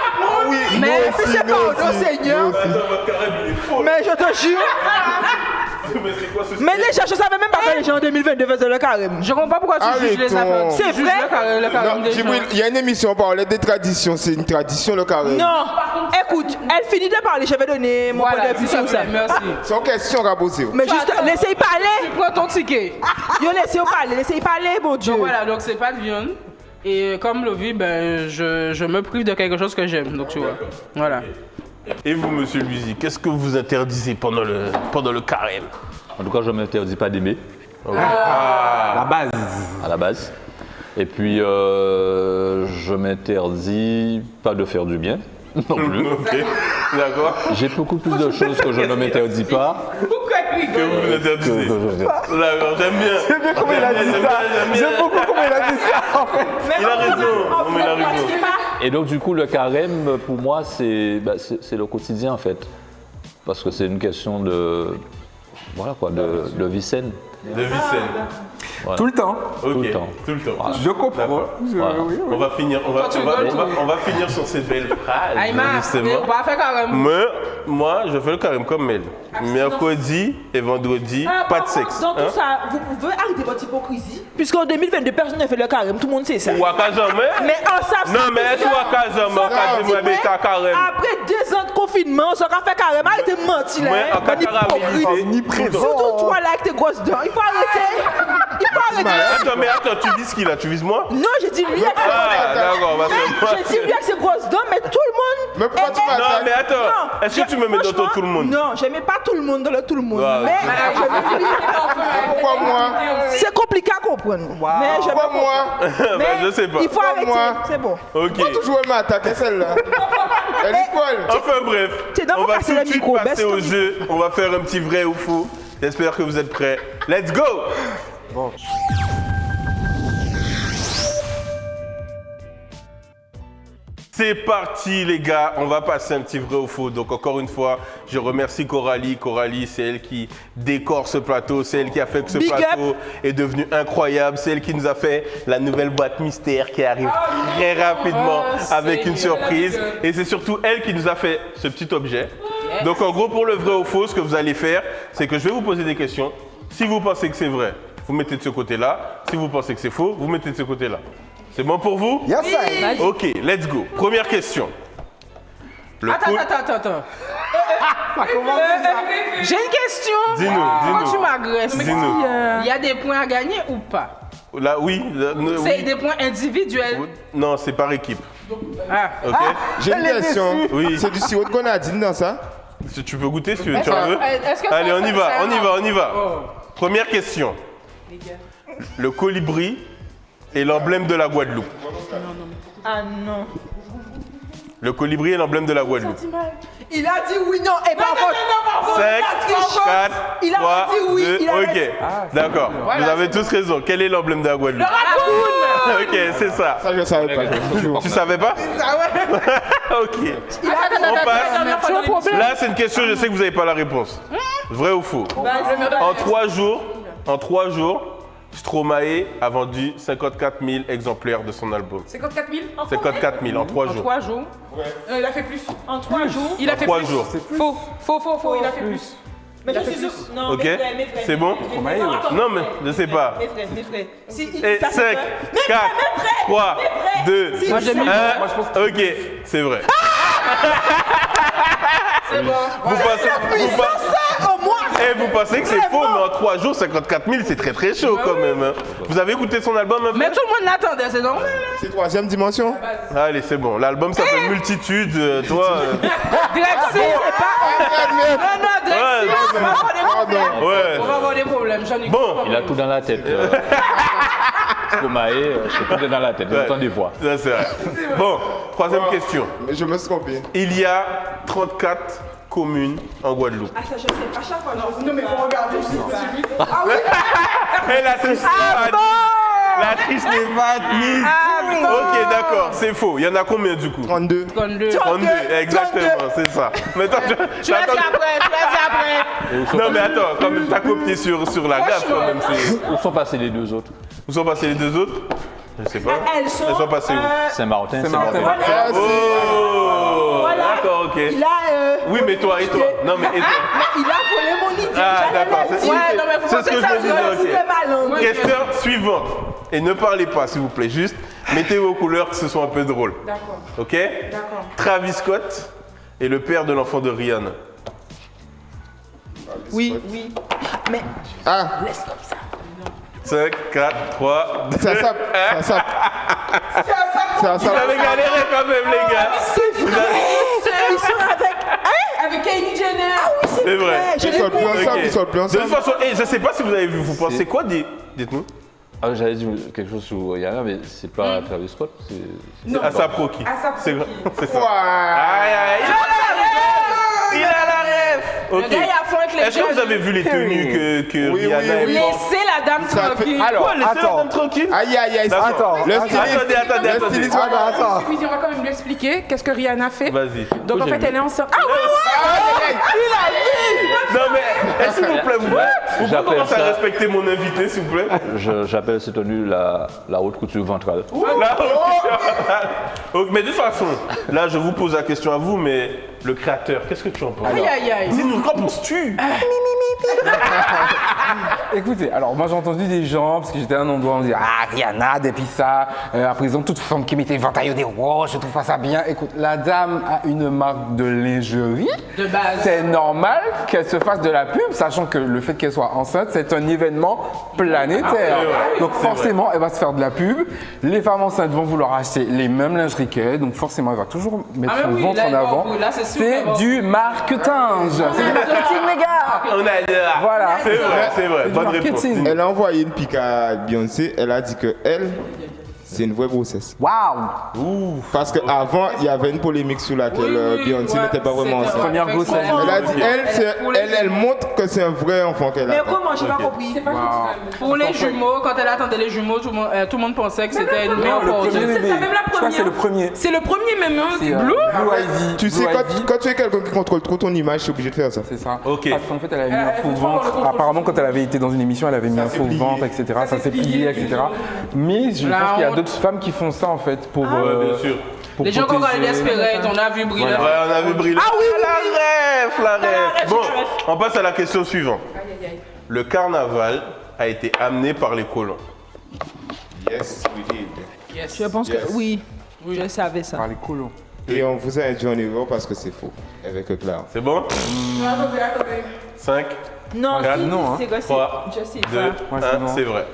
Oui, Mais c'est pardon, Seigneur. Attends, votre carême, il est faux. Mais je te jure. Mais c'est quoi ce Mais déjà, je savais même pas que les gens en 2022 faisaient le carême. Je comprends pas pourquoi tu juges les Arrêtons. affaires. C'est Tu juges vrai? le carême Non, des Djibril, gens. il y a une émission, on parlait des traditions. C'est une tradition, le carême. Non, écoute, elle finit de parler, je vais donner mon point Voilà, de vue s'il te sur ça. plaît, merci. C'est une question à poser. Mais juste, laissez-y parler. Prends ton ticket. Yo, laissez-y parler, laissez-y parler, mon Dieu. Donc voilà, donc c'est pas de viande. Et comme Lovie, ben, je me prive de quelque chose que j'aime. Donc tu vois. Voilà. Et vous, monsieur Luizy, qu'est-ce que vous interdisez pendant le carême? En tout cas, je ne m'interdis pas d'aimer La base. à la base. Et puis, je m'interdis pas de faire du bien non plus. Ok, d'accord. J'ai beaucoup plus de choses que je ne m'interdis pas Que vous interdisez. D'accord, j'aime bien. J'aime bien comment il a dit ça. J'aime beaucoup comment il a dit ça, en fait. Il a raison. Non, mais il a raison. Et donc, du coup, le carême, pour moi, c'est le quotidien, en fait. Parce que c'est une question de, voilà quoi, de vie saine. De vie saine. Voilà. Tout le temps. Ok, Tout le temps. Tout le temps. Voilà. Je comprends. Voilà. Oui, oui. On va finir, on va finir sur ces belles phrases. Aïma, justement. on va faire carême. Mais moi, je fais le carême comme elle. Mercredi et vendredi, pas de sexe. Dans hein. tout ça, vous pouvez arrêter votre hypocrisie. Puisqu'en 2022, personne n'a fait le carême, tout le monde sait ça. Ou à Casamé. Mais en ça, Non, mais est-ce à Casamé, Casamé, mais t'as carême. après 2 ans de confinement, on s'en fait carême. Arrêtez de mentir là. Ouais, hein. en caramélisé. Hypocrite. Surtout toi là avec tes grosses dents. Il faut arrêter. Il faut arrêter. Attends, tu vises qui là? Tu vises moi? Non, j'ai dit lui avec ses Ah, d'accord, parce que moi. J'ai dit lui avec ses grosses dents, mais tout le monde. Mais pourquoi tu m'attaques? Non, mais attends, est-ce que tu me mets dans ton tout le monde? Non, j'aimais pas tout le monde dans le tout le monde. Ouais, Mais Pourquoi moi? c'est compliqué à comprendre. Mais j'aime Pourquoi moi? Ben, je sais pas. Il faut arrêter. moi. C'est bon. Ok. Pourquoi toujours elle m'a attaqué celle-là? Elle est folle. Enfin bref, T'es dans on mon va casser tout de le suite micro, passer baisse au ton jeu. On va faire un petit vrai ou faux. J'espère que vous êtes prêts. Let's go! C'est parti les gars, on va passer un petit vrai ou faux. Donc encore une fois, je remercie Coralie. Coralie, c'est elle qui décore ce plateau, c'est elle qui a fait que ce Big plateau est devenu incroyable. C'est elle qui nous a fait la nouvelle boîte mystère qui arrive très rapidement avec une surprise. Et c'est surtout elle qui nous a fait ce petit objet. Donc en gros, pour le vrai ou faux, ce que vous allez faire, c'est que je vais vous poser des questions. Si vous pensez que c'est vrai, vous mettez de ce côté-là. Si vous pensez que c'est faux, vous mettez de ce côté-là. C'est bon pour vous? Yes, sir. Ok, let's go. Première question. Le Attends. J'ai une question. Dis-nous, Quand dis-nous. tu m'agresses, Dis-nous. il y a des points à gagner ou pas? Là, oui. C'est oui. des points individuels. Non, c'est par équipe. Ah. Ok. J'ai une question. Oui. C'est du sirop de grenadine dans ça? Si tu peux goûter si tu veux. Tu en veux? Est-ce que Allez, ça- on y ça- va, ça- on y va, on y va. Oh. Première question. Le colibri est l'emblème de la Guadeloupe. Ah non. Le colibri est l'emblème de la Guadeloupe. Il a dit oui, non. Et par contre, 5, 4, Il a 3, dit oui, 2, il a ok. dit- D'accord, vous avez tous raison. Quel est l'emblème de la Guadeloupe? Ok, c'est ça. Ça, je savais pas. Tu savais pas? Ok. On passe. Là, c'est une question, je sais que vous n'avez pas la réponse. Vrai ou faux? En 3 jours, Stromae a vendu 54 000 exemplaires de son album. 54 000 54 000 en 3 jours. 3 jours. Il a fait plus. en 3 jours. Il a fait 3 plus. jours. Faux, il a fait plus. Mais je suis sûre. Non, Ok. mes frères, mes frères. C'est bon? Mes frères. Attends, Non, mais je sais pas. Mes frères, mes frères. Si, Et ça, c'est 5, vrai. Mes 4, frères, mes frères, 3, mes frères. 2, Si, Moi, j'ai mis- 1. Ok, c'est vrai. C'est bon. Vous pensez, Ça, au moins. vous pensez que c'est faux, mais en 3 jours, 54 000, c'est très très chaud quand même. hein. Vous avez écouté son album un peu? Mais tout le monde l'attendait, c'est normal. hein. C'est troisième dimension? Allez, c'est bon. L'album s'appelle Multitude. Toi. Drexy, c'est pas. Non, Drexy, on va avoir des problèmes. Ouais. On va avoir des problèmes, j'en ai Bon. Il a tout dans la tête. Stromae, j'ai tout dans la tête, j'entends des voix. Ça, c'est vrai. Bon, troisième question. Mais je me suis trompé. Il y a 34 communes en Guadeloupe. Ah, ça, je sais. À chaque fois, je Non, mais faut regarder. Et la triche n'est pas admise. La triche n'est pas admise. Ah Ok, d'accord, c'est faux. Il y en a combien du coup? 32. 32. 32, exactement, c'est ça. Mais attends, Tu l'as dit après. Non, mais attends, quand même, t'as copié sur la gaffe quand même. Où sont passés les deux autres? Où sont passés les deux autres? Je sais pas. Elles sont passées où? Saint-Martin. Oh, Voilà. d'accord, ok. Il a. Oui, mais toi, et toi? Non, mais et toi? Mais il a volé mon idée. Ah, d'accord. J'allais C'est le dire. c'est ce que je me disais, ok. Le malin. Question suivante. Et ne parlez pas, s'il vous plaît. Juste, mettez vos couleurs que ce soit un peu drôle. D'accord. Ok? D'accord. Travis Scott est le père de l'enfant de Rihanna. Oui. Mais Ah, 5, 4, 3, 2, ça sape. 1. Ça sape. Ça Vous sape. avez galéré quand même, les gars. c'est vrai. Ils sont avec. Avec Kylie Jenner. Ah oui, C'est vrai. Je Ils l'ai sortent plus ensemble, Ok. ils sortent plus De toute ensemble. façon, je sais pas si vous avez vu, vous pensez quoi? Dites-nous. Ah, j'allais dire quelque chose sur Rihanna, mais c'est pas Travis Scott. C'est ASAP Rocky. ASAP C'est Rocky. c'est ça. Aïe, aïe, il a la ref. Ok. Le gars, il a fond avec les Est-ce que vous jeunes. avez vu les tenues que Oui, Rihanna oui, est oui. Laissez la dame Ça fait- tranquille. Alors, Quoi, laissez la attends. dame tranquille. Aïe, aïe, aïe. D'accord. Attends. Le Attendez, styliste. attendez. Le styliste, voilà. Attends. Oui, on va quand même lui expliquer qu'est-ce que Rihanna fait. Vas-y. Donc en fait, elle est enceinte. Ah ouais, Non mais, s'il vous plaît, vous pouvez J'appelle commencer à ça- respecter mon invité, s'il vous plaît. J'appelle cette tenue la haute couture ventrale. Là, ok, mais de toute façon, là, je vous pose la question à vous, mais le créateur, qu'est-ce que tu en penses? Aïe, aïe, aïe. Dis-nous, qu'en penses-tu? Écoutez, alors moi j'ai entendu des gens, parce que j'étais à un endroit, on me dit ah Rihanna, depuis ça, à présent toute femme qui mettait ventaillot des rois, je trouve pas ça bien. Écoute, la dame a une marque de lingerie. De base. C'est normal qu'elle se fasse de la pub, sachant que le fait qu'elle soit enceinte, c'est un événement planétaire. Donc forcément, elle va se faire de la pub. Les femmes enceintes vont vouloir acheter les mêmes lingeries qu'elle, donc forcément, elle va toujours mettre Ah, mais son oui, ventre là, en avant. oui, là, c'est sûr, C'est mais bon. du marketing. C'est du marketing, les gars. On adore. Voilà. C'est vrai, c'est vrai. C'est du Bonne réponse. marketing. Elle a envoyé une pique à Beyoncé. Elle a dit que elle, c'est une vraie grossesse. Waouh. Parce qu'avant, il y avait une polémique sur laquelle Oui, Beyoncé ouais, n'était pas vraiment c'était- enceinte. Première ouais, grossesse. Elle a dit, Pour les elle montre que c'est un vrai enfant qu'elle Mais a. comment? J'ai pas compris. c'est pas Pour les jumeaux, quand elle attendait les jumeaux, tout le monde pensait que c'était une mère Le porteuse. premier bébé. ça, même la Je crois que c'est le premier. C'est le premier même, hein, C'est, Blue. Blue Ivy. Tu sais, Blue Ivy. quand tu es quelqu'un qui contrôle trop ton image, tu es obligé de faire ça. C'est ça. Ok. Parce qu'en fait, elle avait mis un Elle faux fait trop dans le ventre. contrôle. Apparemment, quand elle avait été dans une émission, elle avait mis un s'est faux plié. ventre, etc. Ça s'est plié, etc. Mais je La pense qu'il y a honte. d'autres femmes qui font ça, en fait, pour. Ouais, bien sûr. pour Les gens qui ont protéger. regardé Desperate, on a vu briller. Ouais, on a vu briller. Ah oui, la ref. Bon, on passe à la question suivante. Le carnaval a été amené par les colons. Yes, we did. Je pense Yes. que oui. Je savais ça. Par les colons. Et on vous a induit en erreur parce que c'est faux. Avec Clara. C'est bon? 5, Non, Regarde, si, non, hein. c'est quoi, c'est- 3, je sais 2, pas. Ouais, c'est 1, bon. c'est vrai.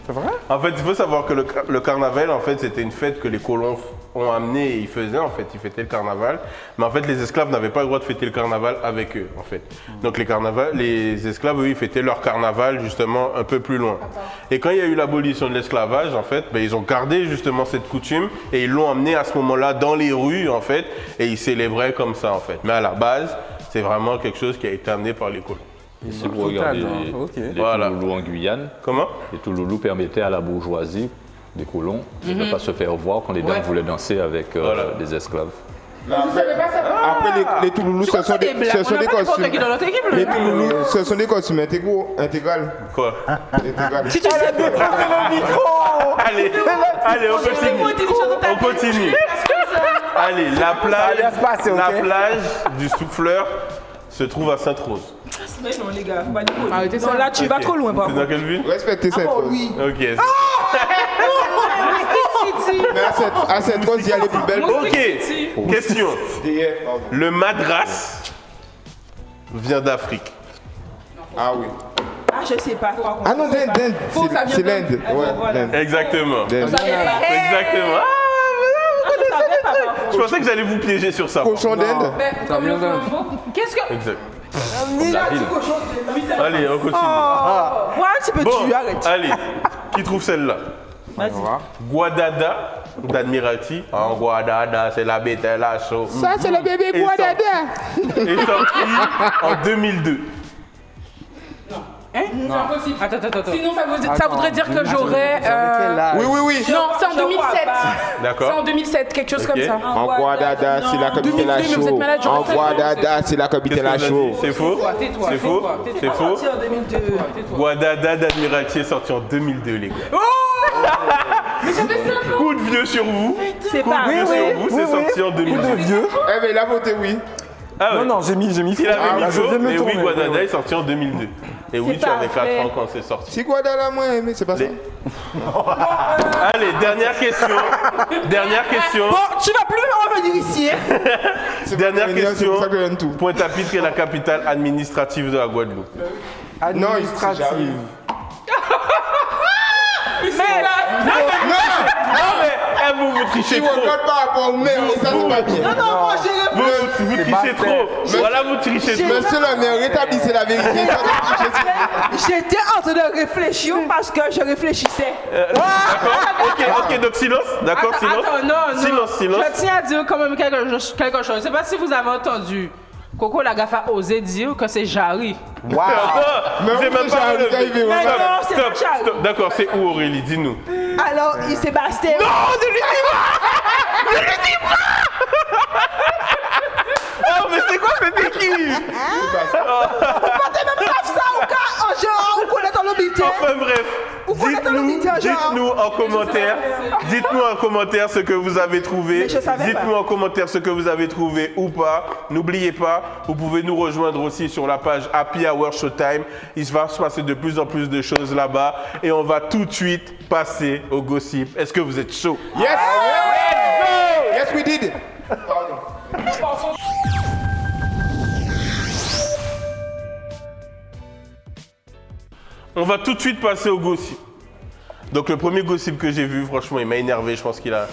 C'est vrai? En fait, il faut savoir que le carnaval, en fait, c'était une fête que les colons ont amené et ils faisaient, en fait. Ils fêtaient le carnaval. Mais en fait, les esclaves n'avaient pas le droit de fêter le carnaval avec eux, en fait. Donc, les esclaves, eux, ils fêtaient leur carnaval, justement, un peu plus loin. Et quand il y a eu l'abolition de l'esclavage, en fait, ben, ils ont gardé, justement, cette coutume et ils l'ont amené à ce moment-là dans les rues, en fait, et ils célébraient comme ça, en fait. Mais à la base, c'est vraiment quelque chose qui a été amené par les colons. Si vous regardez Ok. les Voilà. Touloulous en Guyane, Comment? les Touloulous permettaient à la bourgeoisie des colons de ne pas se faire voir quand les dames Ouais. voulaient danser avec Voilà. des esclaves. Après, les Touloulous, ce sont des blagues. On costumes. n'a pas n'importe qui dans notre équipe, là. Les Touloulous, ce sont des costumes intégrales. Quoi? Intégrales. Allez, allez, on continue. On continue. Allez, la bien se passer, ok? plage du Souffleur se trouve à Sainte-Rose. Mais non, les gars, faut pas dire. Arrêtez Non, ça. là, tu vas trop loin, par C'est dans contre. quelle ville? Respectez cette rose. Ok. Mais à cette rose, il y a les plus belles. Ok. Question. Pardon. Le madras vient d'Afrique. Ah oui. Ah, je sais pas. par contre. Ah non, d'Inde. Faut que ça C'est vienne l'Inde. d'Inde. Ouais, Voilà. l'Inde. Exactement. D'Inde. Exactement. Ah, je savais pas. par contre. Je pensais que j'allais vous piéger sur ça. Cochon d'Inde. Ça vient d'un. Qu'est-ce que. Exact. La ville. Allez, on continue. Ouais, un petit peu Bon, tu arrête. allez. Qui trouve celle-là? On va voir. Guadada d'Admiralty. En Guadada, c'est la bête, la chaud. Ça, c'est le bébé Guadada. Est sorti en 2002. C'est impossible. Attends. Sinon, ça voudrait dire que j'aurais. Oui. Non, c'est en 2007. D'accord. C'est en 2007, quelque chose comme ça. En Guadada, c'est la capitale à 2002, vous êtes chaud. malade, En Guadada, c'est la capitale à chaud. C'est faux. Tais-toi. C'est faux. C'est faux. Sorti en 2002. Guadada d'Admiralty est sorti en 2002, les gars. Mais j'avais 5 ans. Coup de vieux sur vous. C'est pas Coup de vieux sur vous, c'est sorti en 2002. vieux. Eh ben, il a voté oui. Ah ouais. Non, j'ai mis Il avait mis je faux, viens de me mais oui, tourner. Guadada est sorti en 2002. Et oui, tu pas avais 4 vrai. ans quand c'est sorti. Si Guadala, moi, mais c'est pas ça. Allez, dernière question. Dernière question. Bon, tu vas plus revenir ici. Hein? Dernière C'est question. pour ça que je donne tout. Pointe-à-Pitre est la capitale administrative de la Guadeloupe. Administrative. Vous trichez Tu trop. regardes par rapport au maire, et ça, c'est pas bien. Non, moi, j'ai réfléchi. Vous trichez trop. Voilà, vous trichez trop. Monsieur le maire, rétablissez la vérité. J'étais en train de réfléchir parce que je réfléchissais. D'accord. Ok, donc silence. D'accord, silence. Attends, non. Silence. Je tiens à dire quand même quelque chose. Je ne sais pas si vous avez entendu. Coco Lagaffe a osé dire que c'est Jarry. Mais J'ai même pas Jarry, relevé. arrivé, Mais voilà. non, c'est pas Jarry. Stop. D'accord, c'est où Aurélie? Dis-nous. Alors, il Sébastien. Oh, mais c'est quoi cette équipe? T'es même pas ça au cas. Genre, on connaît ton lobité. Enfin bref, Vous connaissez dans le média, genre. dites-nous en commentaire ce que vous avez trouvé. Mais je savais Dites-nous en commentaire ce que vous avez trouvé ou pas. N'oubliez pas, vous pouvez nous rejoindre aussi sur la page Happy Hour Showtime. Il va se passer de plus en plus de choses là-bas et on va tout de suite passer au gossip. Est-ce que vous êtes chaud? Yes! Yes, we did! On va tout de suite passer au gossip. Donc le premier gossip que j'ai vu, franchement, il m'a énervé. Je pense qu'il a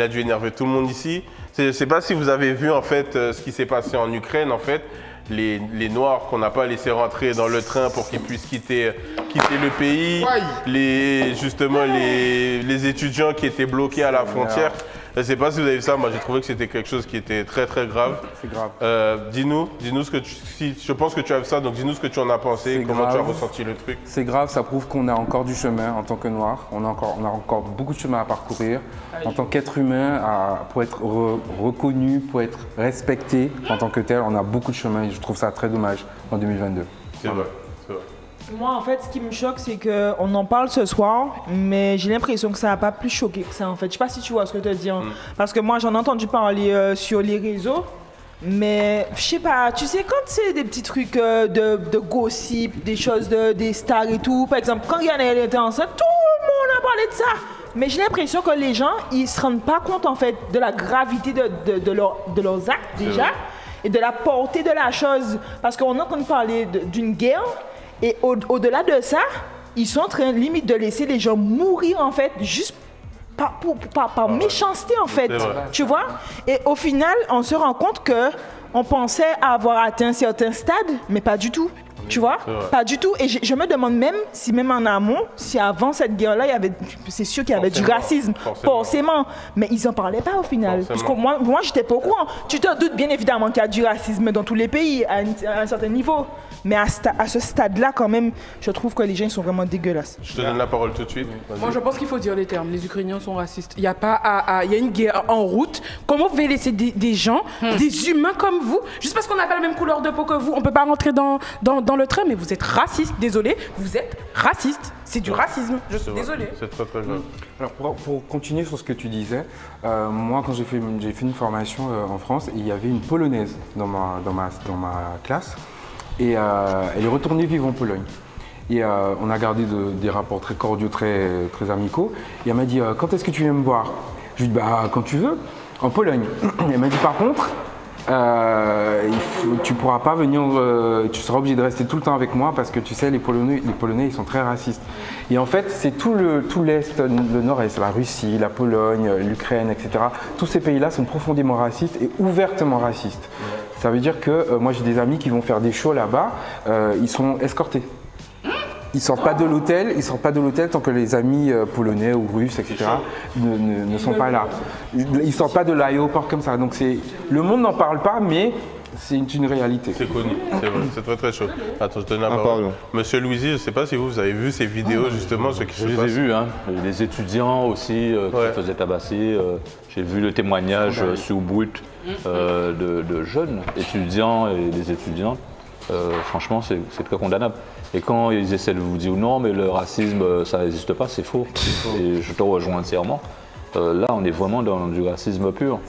dû énerver tout le monde ici. Je ne sais pas si vous avez vu en fait ce qui s'est passé en Ukraine. En fait, les Noirs qu'on n'a pas laissé rentrer dans le train pour qu'ils puissent quitter le pays. Justement les étudiants qui étaient bloqués à la frontière. Je ne sais pas si vous avez vu ça, moi j'ai trouvé que c'était quelque chose qui était très très grave. C'est grave. Dis-nous ce que je pense que tu as vu ça, donc dis-nous ce que tu en as pensé, comment tu as ressenti le truc. C'est grave, ça prouve qu'on a encore du chemin en tant que Noirs. On a encore beaucoup de chemin à parcourir en tant qu'être humain, pour être reconnu, pour être respecté en tant que tel. On a beaucoup de chemin et je trouve ça très dommage en 2022. C'est vrai. Moi, en fait, ce qui me choque, c'est qu'on en parle ce soir, mais j'ai l'impression que ça n'a pas plus choqué que ça, en fait. Je sais pas si tu vois ce que je veux dire. Parce que moi, j'en ai entendu parler sur les réseaux, mais je sais pas, tu sais, quand c'est des petits trucs de gossip, des choses des stars et tout, par exemple, quand Rihanna était enceinte, tout le monde a parlé de ça. Mais j'ai l'impression que les gens, ils se rendent pas compte, en fait, de la gravité de leurs actes, déjà, et de la portée de la chose. Parce qu'on est en train de parler d'une guerre. Et au-delà de ça, ils sont en train limite de laisser les gens mourir en fait, juste par méchanceté en fait, tu vois. Et au final, on se rend compte que on pensait avoir atteint certains stades, mais pas du tout. Tu vois, pas du tout. Et je me demande même si même en amont, si avant cette guerre-là, c'est sûr qu'il y avait du racisme, forcément. Mais ils en parlaient pas au final. Parce que moi, j'étais pas au courant. Tu te doutes bien évidemment qu'il y a du racisme dans tous les pays à un certain niveau. Mais à ce stade-là, quand même, je trouve que les gens sont vraiment dégueulasses. Je te donne la parole tout de suite. Moi, je pense qu'il faut dire les termes. Les Ukrainiens sont racistes. Il y a pas il y a une guerre en route. Comment vous pouvez laisser des gens, des humains comme vous, juste parce qu'on n'a pas la même couleur de peau que vous, on peut pas rentrer dans le train, mais vous êtes raciste, désolé, vous êtes raciste. C'est du racisme, je suis désolé. C'est très très grave. Alors pour continuer sur ce que tu disais, moi quand j'ai fait une formation en France, il y avait une Polonaise dans ma classe et elle est retournée vivre en Pologne. Et on a gardé des rapports très cordiaux, très, très amicaux. Et elle m'a dit quand est-ce que tu viens me voir? Je lui ai dit quand tu veux, en Pologne. Et elle m'a dit par contre, tu pourras pas venir, tu seras obligé de rester tout le temps avec moi parce que tu sais les Polonais ils sont très racistes. Et en fait c'est tout l'Est, le Nord-Est, la Russie, la Pologne, l'Ukraine, etc. Tous ces pays-là sont profondément racistes et ouvertement racistes. Ça veut dire que moi j'ai des amis qui vont faire des shows là-bas, ils sont escortés. Ils sortent pas de l'hôtel tant que les amis polonais ou russes, etc. ne sont pas là. Ils sortent pas de l'aéroport comme ça. Donc le monde n'en parle pas, mais C'est une réalité. C'est connu, c'est vrai, c'est très très chaud. Attends, je te donne la parole. pardon. Monsieur Louisi, je ne sais pas si vous avez vu ces vidéos justement, ce qui se Je les ai passe. vus, hein. Les étudiants aussi qui Ouais. se faisaient tabasser. J'ai vu le témoignage sur Brut de jeunes étudiants et des étudiantes. Franchement, c'est très condamnable. Et quand ils essaient de vous dire non, mais le racisme, ça n'existe pas, c'est faux. Et je te rejoins entièrement. Là, on est vraiment dans du racisme pur.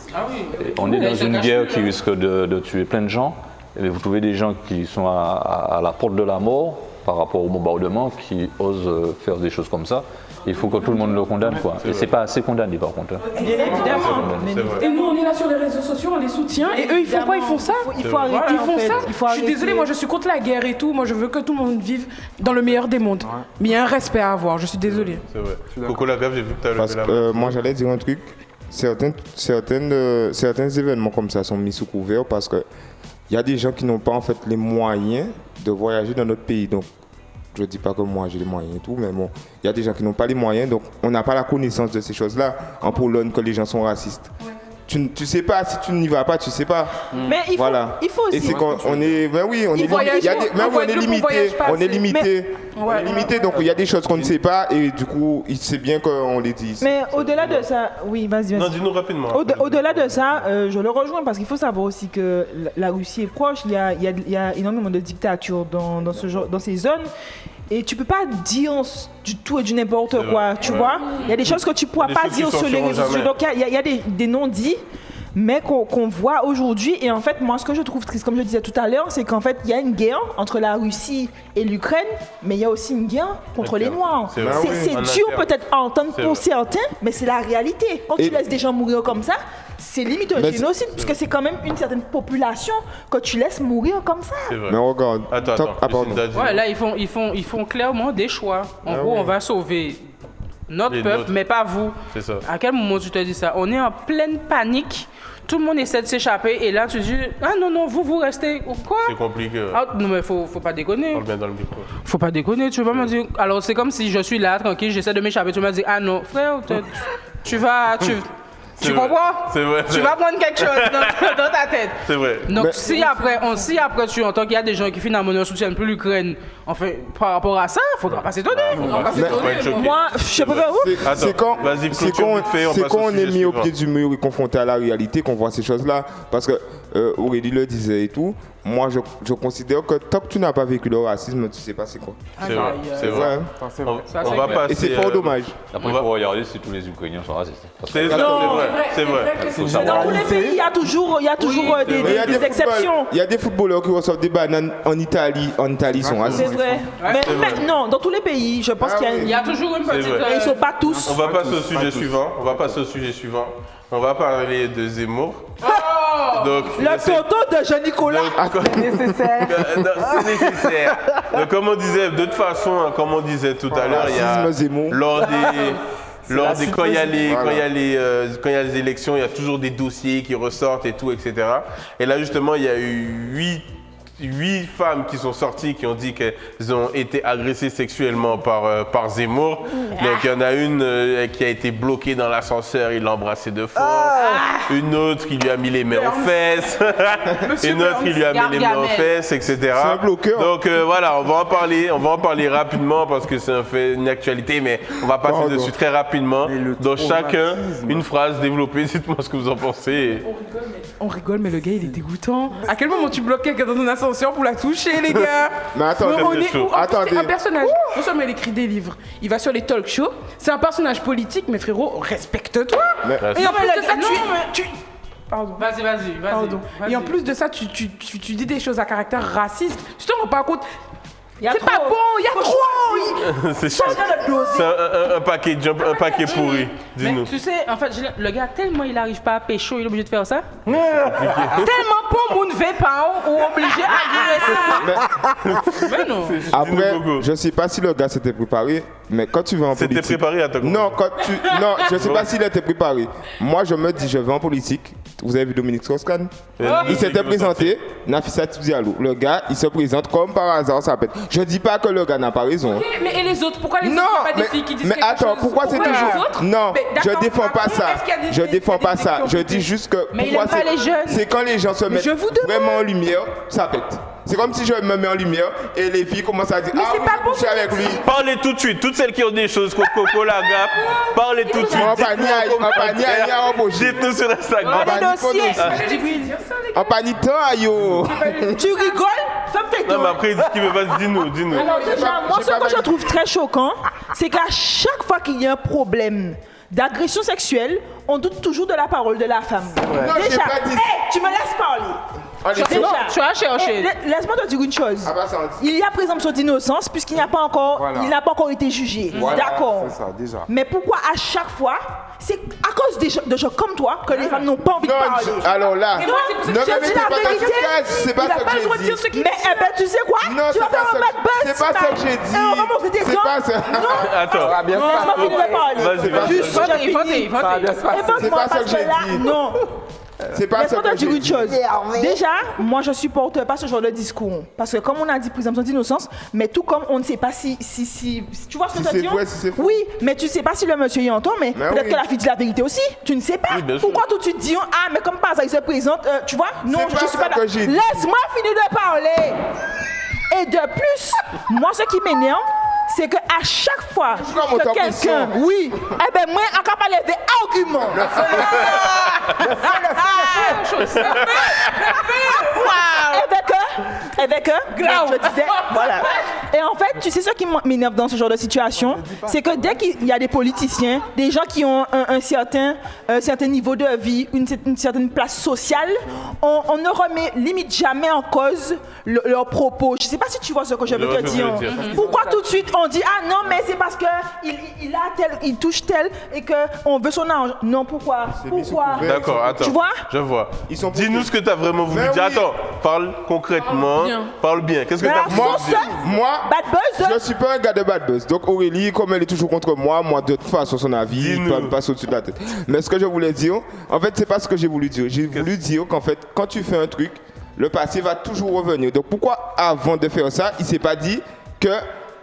Et on est dans une guerre qui risque de tuer plein de gens. Et vous trouvez des gens qui sont à la porte de la mort par rapport au bombardement, qui osent faire des choses comme ça. Il faut que tout le monde le condamne, quoi. Et c'est pas assez condamné, par contre. Bien évidemment. C'est vrai. Et nous, on est là sur les réseaux sociaux, on les soutient. Et eux, ils font quoi? Ils font ça? Il faut arrêter. Ils font en fait. ça. Il faut Je suis arrêter. désolée, moi je suis contre la guerre et tout. Moi je veux que tout le monde vive dans le meilleur des mondes. Mais il y a un respect à avoir, je suis désolée. C'est vrai. Coco Lagaffe, j'ai vu que tu as Parce levé la que main. moi j'allais dire un truc, certains événements comme ça sont mis sous couvert parce que il y a des gens qui n'ont pas en fait les moyens de voyager dans notre pays. Donc je ne dis pas que moi j'ai les moyens et tout, mais bon, il y a des gens qui n'ont pas les moyens, donc on n'a pas la connaissance de ces choses-là. En Pologne, que les gens sont racistes. Tu sais pas, si tu n'y vas pas, tu sais pas. Mais il faut, Voilà. il faut aussi. Et c'est quand on est, ben oui, on est, voyage, il y a des- en ben oui, on est Guadeloupe, on limité, voyage pas on est assez. limité, on Ouais. est limité, donc il y a des choses qu'on ne sait pas et du coup, c'est bien qu'on les dise. Mais au-delà de ça, oui, vas-y, Non, vas-y. dis-nous rapidement. Au-delà de ça, je le rejoins parce qu'il faut savoir aussi que la Russie est proche. Il y a énormément de dictatures dans ces zones. Et tu peux pas dire du tout et du n'importe quoi, tu vois. Il y a des choses que tu pourras Des pas choses qui dire sur les sortiront réseaux sociaux. jamais. Donc il y a des non-dits, mais qu'on voit aujourd'hui. Et en fait, moi, ce que je trouve triste, comme je disais tout à l'heure, c'est qu'en fait, il y a une guerre entre la Russie et l'Ukraine, mais il y a aussi une guerre contre les Noirs. C'est vrai. C'est En dur interne. peut-être à entendre C'est pour vrai. certains, mais c'est la réalité. Quand Et- tu laisses des gens mourir comme ça, c'est limite un Mais génocide, puisque c'est quand même une certaine population que tu laisses mourir comme ça. C'est vrai. Mais regarde, Attends, top- ah, pardon. Lucinda, dis-nous. Ouais, là, ils font clairement des choix. En gros, on va sauver notre Les peuple, nôtres. mais pas vous. C'est ça. À quel moment tu te dis ça? On est en pleine panique. Tout le monde essaie de s'échapper. Et là, tu dis, ah non, vous restez. Quoi? C'est compliqué. Ah, non, mais faut pas déconner. Parle bien dans le micro. Faut pas déconner. Tu vas pas me dire. Alors, c'est comme si je suis là, tranquille, j'essaie de m'échapper. Tu vas me dire, ah non, frère, tu vas. Tu vrai. comprends? C'est vrai. Tu vas prendre quelque chose dans ta tête. C'est vrai. Donc, si après tu entends qu'il y a des gens qui finalement ne soutiennent plus l'Ukraine, enfin, par rapport à ça, faudra pas s'étonner. Faudra pas Faut pas être s'étonner. choqué. Moi, je peux pas. C'est- Attends, C'est quand, vas-y, c'est clôture quand, vite fait, on c'est passe quand au on est sujet mis au suivant. pied du mur et confronté à la réalité qu'on voit ces choses-là. Parce que Aurélie le disait et tout. Moi, je considère que tant que tu n'as pas vécu le racisme, tu sais pas c'est quoi. C'est vrai. C'est Ouais. vrai. C'est vrai. On va passer. Et c'est fort dommage. Après, il faut regarder si tous les Ukrainiens sont racistes. Parce que C'est ça, Non, c'est vrai. C'est vrai. faut Dans savoir. tous les pays, il y a toujours des, Mais il y a des exceptions. il y a des footballeurs qui reçoivent des bananes en Italie. En Italie, ils sont C'est racistes. vrai. Mais non, dans tous les pays, je pense qu'il y a Il y a toujours une petite. vrai. Ils ne sont pas tous. On va passer au sujet suivant. On va passer au sujet suivant. On va parler de Zemmour. Donc, Le tonton de Jean-Nicolas. Nécessaire. Non, c'est nécessaire. Donc, comme on disait, de toute façon, hein, comme on disait tout à l'heure, il y a Racisme, Zemmour. quand il y a les élections, il y a toujours des dossiers qui ressortent et tout, etc. Et là, justement, il y a eu 8 femmes qui sont sorties qui ont dit qu'elles ont été agressées sexuellement par Zemmour. Donc il y en a une qui a été bloquée dans l'ascenseur, il l'a embrassée de fort. Une autre qui lui a mis les mains aux fesses. Une autre qui lui a mis les mains aux fesses, etc. C'est un bloqueur. Donc voilà, on va en parler rapidement parce que c'est une actualité, mais on va passer Pardon. dessus très rapidement. Mais le Donc chacun, traumatisme. une phrase développée, dites-moi ce que vous en pensez. On rigole, mais le gars, il est dégoûtant. À quel moment tu bloques quelqu'un dans un ascenseur pour la toucher, les gars? Mais attends, Mais on très est chaud. où? En plus, Attendez. c'est un personnage. Non seulement il écrit des livres, il va sur les talk shows. C'est un personnage politique, mais frérot, respecte-toi. Mais- Et en plus de ça, tu. Pardon. Vas-y. Pardon. Et en plus de ça, tu dis des choses à caractère raciste. Tu te rends pas compte? C'est pas bon, il y a trop. C'est un paquet pourri. Mais Dis-nous. tu sais, en fait, le gars, tellement il n'arrive pas à pécho, il est obligé de faire ça. Tellement pour mon pas ou obligé à dire ça. Mais non. Après, Gogo. je sais pas si le gars s'était préparé, mais quand tu vas en C'était politique... préparé à ta Non, je sais pas s'il était préparé. Moi, je me dis, je vais en politique, Vous avez vu Dominique Strauss-Kahn? Il s'était présenté, Nafissa Diallo. Le gars, il se présente comme par hasard, ça peut être. Je dis pas que le gars n'a pas raison. Ok, mais et les autres? Pourquoi les Non, autres? Il y a pas des filles qui disent mais quelque attends, chose? pourquoi c'est les toujours... autres? Non, Mais je d'accord, défends pas après, ça. est-ce qu'il y a des- Je défends pas ça. des Je dis juste que... Mais il pourquoi aime pas les jeunes. C'est quand les gens se mettent je vous demande. vraiment en lumière, ça pète. C'est comme si je me mets en lumière et les filles commencent à dire Mais ah c'est oui, pas je bon couche ce que avec tu lui. dis. Parlez tout de suite, toutes celles qui ont des choses, Coco, la gaffe, parlez tout de suite. En panier, en panier, Dites-nous sur Instagram. Les dossiers. en panier, yo. Tu rigoles? Ferme tes Non, mais gueules. après, dis-nous, vas-y, dis-nous. Alors déjà, moi, ce pas que je validé. trouve très choquant, c'est qu'à chaque fois qu'il y a un problème d'agression sexuelle, on doute toujours de la parole de la femme. Non, j'ai Déjà, pas dit- hey, tu me laisses parler. Allez, c'est Déjà, bon. Tu as cherché. laisse-moi te dire une chose. Ah bah, ça en dit. Il y a présomption d'innocence puisqu'il n'a pas encore, Voilà. il n'a pas encore été jugé. Voilà, D'accord. c'est ça, déjà. Mais pourquoi à chaque fois, c'est à cause de gens comme toi que les femmes n'ont pas envie de Non, parler. alors là, Et moi, c'est pour ça ne que me je mettez dis la pas dans vérité. cette case, c'est pas Il n'a ça pas que le droit de j'ai dire dit. ce qu'il Mais eh ben, tu sais quoi? Non, Tu c'est vas pas faire ça un bad buzz. c'est pas ça que j'ai dit. Et on va montrer tes C'est dents. pas ça. Attends, Ça va bien se Laisse-moi passer. finir de parler. Vas-y. Juste, je finis. Ça va bien se passer. Écoute-moi, C'est pas ça parce que j'ai là, dit. non. C'est pas ça Laisse-moi que te dire j'ai une dit. chose. Déjà, moi, je supporte pas ce genre de discours. Parce que comme on a dit présomption d'innocence, mais tout comme on ne sait pas si tu vois ce que Si je c'est veux dire? vrai, si c'est faux. Oui, mais tu ne sais pas si le monsieur y entend, mais Mais peut-être oui. que la fille dit la vérité aussi. Tu ne sais pas. Oui, bien sûr. Pourquoi tout de suite dire ah mais comme par hasard il se présente, tu vois? Non, C'est je pas suis ça pas que là. j'ai dit. Laisse-moi finir de parler. Et de plus, moi ce qui m'énerve, c'est que à chaque fois Pourquoi mon que temps quelqu'un, pression? oui, eh ben moi en capable des arguments. Avec je disais, voilà. Et en fait, tu sais ce qui m'énerve dans ce genre de situation, c'est que dès qu'il y a des politiciens, des gens qui ont un certain niveau de vie, une certaine place sociale, on ne remet limite jamais en cause leurs propos. Je ne sais pas si tu vois ce que je veux te dire. Pourquoi tout de suite on dit ah non mais c'est parce que il a tel, il touche tel et que on veut son argent. Non pourquoi? Pourquoi? D'accord, attends. Tu vois? Je vois. Ils sont Dis-nous ce que tu as vraiment voulu Mais dire. oui. Attends, parle concrètement. Parle bien. Qu'est-ce que tu as Alors, voulu sauce, dire? Moi, bad buzz. je suis pas un gars de bad buzz. Donc Aurélie, comme elle est toujours contre moi, de toute façon, son avis, il Dis-nous. peut me passer au-dessus de la tête. Mais ce que je voulais dire, en fait, c'est pas ce que j'ai voulu dire. J'ai voulu dire qu'en fait, quand tu fais un truc, le passé va toujours revenir. Donc pourquoi, avant de faire ça, il s'est pas dit que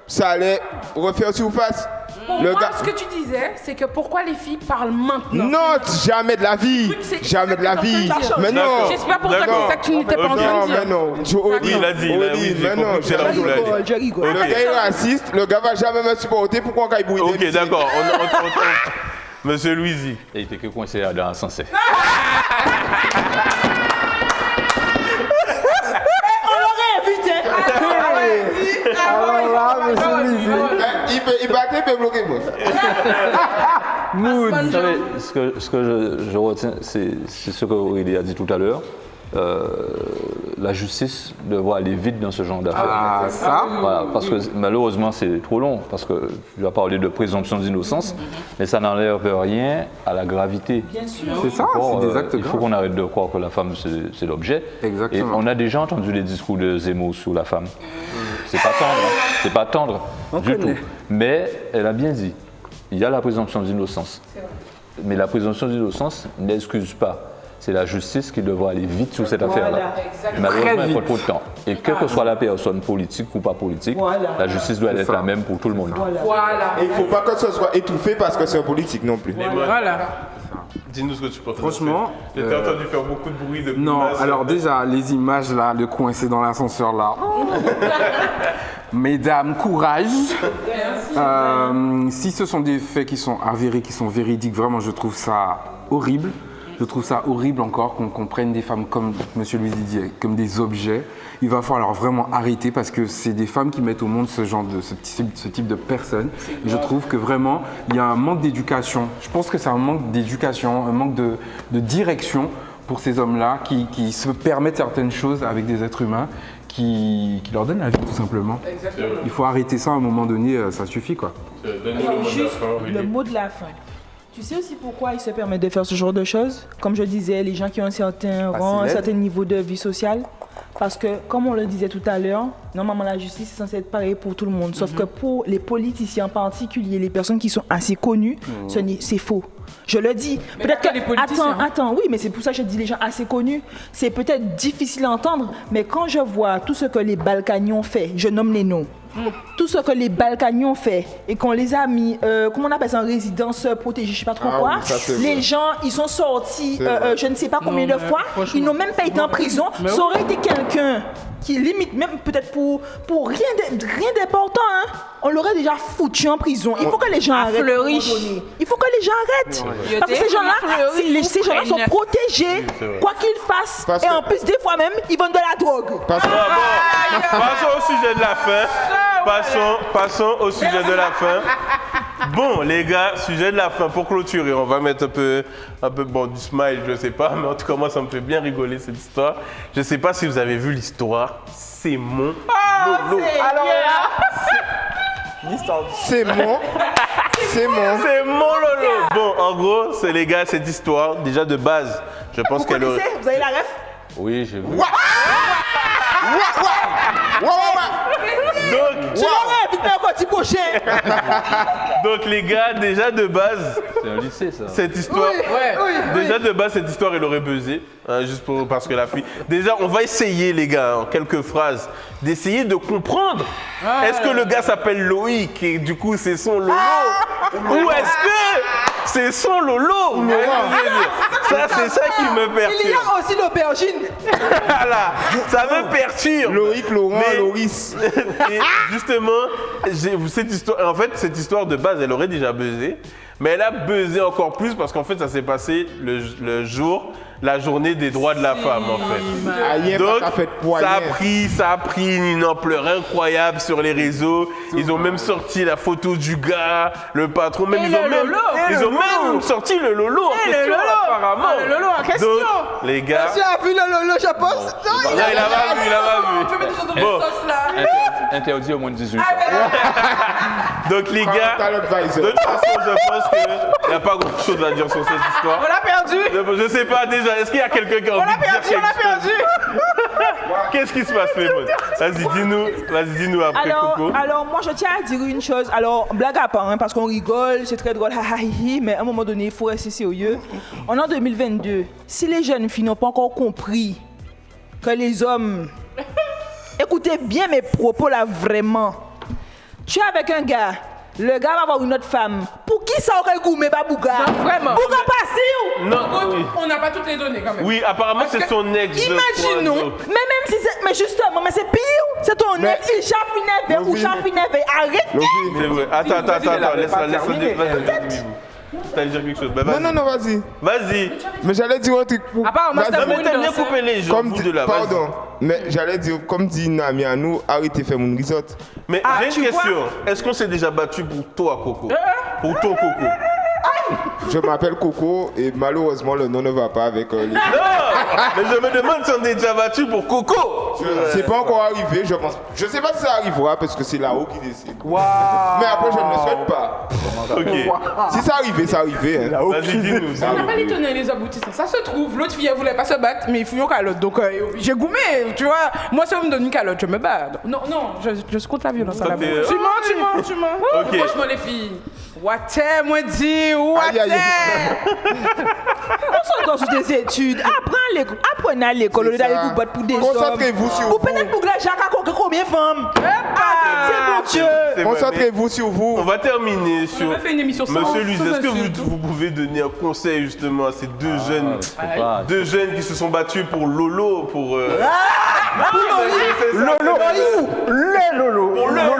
ça allait refaire surface? Pour Le moi, gars- ce que tu disais, c'est que pourquoi les filles parlent maintenant? Non, jamais de la vie. C'est Jamais de la ça que t'es en vie. train de dire. Mais non. J'espère pour toi que D'accord. c'est ça que tu n'étais pas en train Non, de dire. mais non. Aurélie, Il a dit, Aurélie, oui, j'ai mais non, compris, c'est la jamais. double. Je rigole. Le gars est raciste, le gars va jamais me supporter. Pourquoi quand il bouille Ok, d'accord. Monsieur Louisi. Et il était que coincé dans un sens. On l'aurait invité. Il battait, il peut bloquer moi. Vous savez, ce que je retiens, c'est ce qu'Aurélie a dit tout à l'heure. La justice devrait aller vite dans ce genre d'affaires. Ah, ça. Voilà, parce que malheureusement c'est trop long, parce que tu as parlé de présomption d'innocence, mais ça n'enlève rien à la gravité. C'est ça, Or, c'est des actes il faut graves. qu'on arrête de croire que la femme c'est l'objet. Exactement. Et on a déjà entendu les discours de Zemmour sur la femme. C'est pas tendre, hein. C'est pas tendre du tout. Mais elle a bien dit, il y a la présomption d'innocence. Mais la présomption d'innocence n'excuse pas. C'est la justice qui devra aller vite sur cette affaire-là. Malheureusement, il faut trop de temps. Et quelle que soit la personne politique ou pas politique, la justice doit être la même pour tout le monde. Voilà. Et il ne faut pas que ce soit étouffé parce que c'est un politique non plus. Voilà. Dis-nous ce que tu penses. Franchement, J'ai entendu faire beaucoup de bruit depuis. Non, alors déjà, les images là, de coincé dans l'ascenseur là. Mesdames, courage. Si ce sont des faits qui sont avérés, qui sont véridiques, vraiment, je trouve ça horrible. Je trouve ça horrible encore qu'on prenne des femmes comme M. Louis Didier, comme des objets. Il va falloir vraiment arrêter parce que c'est des femmes qui mettent au monde ce type de personnes. Et je trouve que vraiment, il y a un manque d'éducation. Je pense que c'est un manque d'éducation, un manque de direction pour ces hommes-là qui se permettent certaines choses avec des êtres humains qui leur donnent la vie tout simplement. Il faut arrêter ça à un moment donné, ça suffit quoi. Juste le mot de la fin. Tu sais aussi pourquoi ils se permettent de faire ce genre de choses? Comme je disais, les gens qui ont un certain rang, un certain niveau de vie sociale. Parce que, comme on le disait tout à l'heure, normalement la justice est censée être pareille pour tout le monde. Sauf que pour les politiciens en particulier, les personnes qui sont assez connues, c'est faux. Je le dis. Peut-être pas que les politiciens. Attends, oui, mais c'est pour ça que je dis les gens assez connus. C'est peut-être difficile à entendre, mais quand je vois tout ce que les Balkany ont fait, je nomme les noms. Tout ce que les Balkany ont fait et qu'on les a mis, comment on appelle ça, en résidence protégée, je sais pas trop quoi. Oui, ça, c'est les vrai. gens, ils sont sortis, C'est vrai. je ne sais pas combien de fois. Ils n'ont même pas été en prison. Ça aurait été quelqu'un qui limite même peut-être pour rien d'important. Hein. On l'aurait déjà foutu en prison. Il faut que les gens arrêtent. Il faut que les gens arrêtent. Parce que ces gens-là, ces gens-là sont protégés, quoi qu'ils fassent. Parce Et que- en plus, des fois même, ils vendent de la drogue. Parce que- Passons au sujet de la fin. Passons au sujet de la fin. Bon, les gars, sujet de la fin pour clôturer. On va mettre un peu bon, du smile, je sais pas, mais en tout cas, moi, ça me fait bien rigoler cette histoire. Je sais pas si vous avez vu l'histoire. C'est mon Lolo. C'est mon. C'est mon Lolo. Bon, en gros, c'est les gars, cette histoire, déjà de base, je pense Vous qu'elle aurait. connaissez? Vous avez la ref? Oui, j'ai vu. Donc, Tu l'aurais, vite, mais encore petit prochain. donc, les gars, déjà de base, C'est un lycée, ça. cette histoire. Déjà de base, cette histoire, elle aurait buzzé, hein, juste parce que la fille. Déjà, on va essayer, les gars, en quelques phrases, d'essayer de comprendre. Est-ce que le gars s'appelle Loïc et du coup c'est son Lolo, ou est-ce que c'est son Lolo? Vous voyez ce que je veux dire? Ça, c'est ça qui me Il y perturbe. a aussi l'aubergine. Voilà, ça me perturbe. Loïc, Laurent, Mais- Loris. Et justement, cette histoire, en fait, cette histoire de base, elle aurait déjà buzzé, mais elle a buzzé encore plus parce qu'en fait, ça s'est passé la journée des droits de la femme, en fait. Aïe, Donc, pas fait ça a pris une ampleur incroyable sur les réseaux. Ils ont même sorti la photo du gars, le patron. Même, ils ont même sorti le Lolo en question, apparemment. Le Lolo en question. Donc, les gars. Tu as vu le Lolo, je pense? Non, Non, il a pas vu. Tu peux mettre des Bon. sauces là. Interdit au moins de 18 ans. Donc, les gars. T'as l'advisor. De toute façon, je pense qu'il n'y a pas grand chose à dire sur cette histoire. On l'a perdu. Je sais pas déjà, est-ce qu'il y a quelqu'un qui a envie de dire quelque chose? Qu'est-ce qui se passe, Clément? Vas-y, dis-nous après, Coco. Alors, moi, je tiens à dire une chose. Alors, blague à part, hein, parce qu'on rigole, c'est très drôle, mais à un moment donné, il faut rester sérieux. On est en 2022. Si les jeunes filles n'ont pas encore compris que les hommes... Écoutez bien mes propos là, vraiment. Tu es avec un gars, le gars va avoir une autre femme. Pour qui ça aurait goûté, pas Bouga? Non, vraiment. Bouga pas Non, oui. On n'a pas toutes les données quand même. Oui, apparemment, Parce c'est que son ex. je imaginons- crois, donc. Mais même si c'est... Mais justement, mais c'est pire. C'est ton Mais- ex, il chauffe une verre ou Lovi. chauffe une verre. Arrête. Lovi. C'est vrai. Attends, laisse-la dire. terminé. Vas-y. T'allais dire quelque chose. Bah, vas-y. Non, vas-y. Vas-y. Mais j'allais dire un truc. Apparemment, Vas-y. c'est Non, mais Bonne t'aimes bien danse, hein. couper les gens, Comme vous dit- de là. vas-y. Pardon, mais j'allais dire, comme dit une amie à nous, arrêtez de faire mon risotto. Mais Ah, j'ai tu une vois question. Est-ce qu'on s'est déjà battu pour toi, Coco? Pour ton Coco? Je m'appelle Coco et malheureusement le nom ne va pas avec les... Non! Mais je me demande si on est déjà battu pour Coco! C'est pas encore arrivé, je pense. Je sais pas si ça arrivera parce que c'est là-haut qui décide. Mais après, je ne le souhaite pas. Ok. Si ça arrivait, ça arrivait. Hein. Vas-y, dis-nous. On n'a pas les tenants et les aboutissants. Ça se trouve, l'autre fille, elle voulait pas se battre, mais il faut une calotte. Donc, j'ai goumé, tu vois. Moi, si on me donne une calotte, je me bats. Non, je compte la violence à la t'es- base. Tu mens. Ok. Franchement, les filles. Water, moi dit, Aïe, aïe, water. On sont dans des études. Apprenez à l'école au lieu C'est d'aller ça. vous battre pour des hommes. Concentrez-vous sur Vous vous. peut-être pour que la Jacques a combien de femmes? C'est bon Dieu. C'est vrai, Concentrez-vous sur mais vous. on va terminer sur. On a fait une émission sans- Monsieur Luis, sans est-ce que insulte. vous pouvez donner un conseil justement à ces Faut deux jeunes qui se sont battus pour Lolo, pour. Lolo. Le Lolo. Pour leur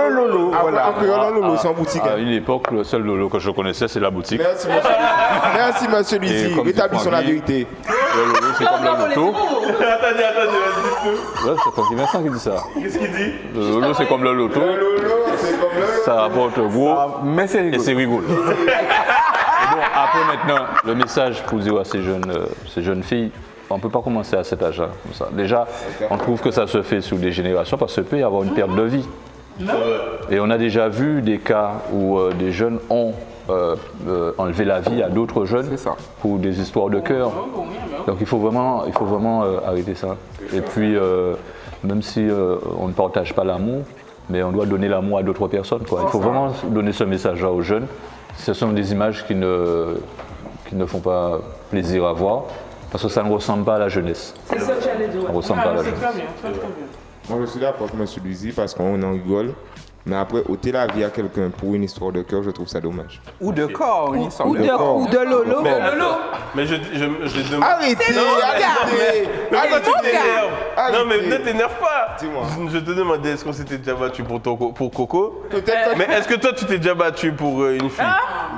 Lolo. Voilà. En créole, Lolo, c'est en boutique. À hein. une époque, le seul Lolo que je connaissais, c'est la boutique. Merci, monsieur. Merci, monsieur Et Luisi. comme dit Rétablissons la Francky, vérité. Le Lolo, c'est comme le loto. Attendez, vas-y. Ouais, c'est Francky Vincent qui dit ça. Qu'est-ce qu'il dit? Le Lolo, c'est comme le loto. Le Lolo, c'est comme le... Ça rapporte gros Mais c'est et rigolo. c'est rigolo. Et bon, après maintenant, le message pour dire à ces jeunes filles, on ne peut pas commencer à cet âge-là comme ça. Déjà, on trouve que ça se fait sous des générations parce qu'il peut y avoir une perte de vie. Et on a déjà vu des cas où des jeunes ont enlevé la vie à d'autres jeunes C'est ça. pour des histoires de cœur. Donc il faut vraiment arrêter ça. Et puis, même si on ne partage pas l'amour, mais on doit donner l'amour à d'autres personnes, quoi. Il faut vraiment donner ce message-là aux jeunes ce sont des images qui ne font pas plaisir à voir, parce que ça ne ressemble pas à la jeunesse. C'est ça que j'allais dire. Ça ne ressemble pas à la C'est jeunesse. très bien, très bien. Moi, je suis d'accord avec M. Luzi parce qu'on en rigole. Mais après, ôter la vie à quelqu'un pour une histoire de cœur, je trouve ça dommage. Ou de corps, une histoire Ou de de, corps. ou de Lolo. Mais je demande. Arrêtez, arrêtez. Attends, tu t'énerves. Arrêtez. Non, mais ne t'énerve pas. Dis-moi. Je te demandais, est-ce qu'on s'était déjà battu pour Coco? Peut-être Mais est-ce que toi, tu t'es déjà battu pour une fille?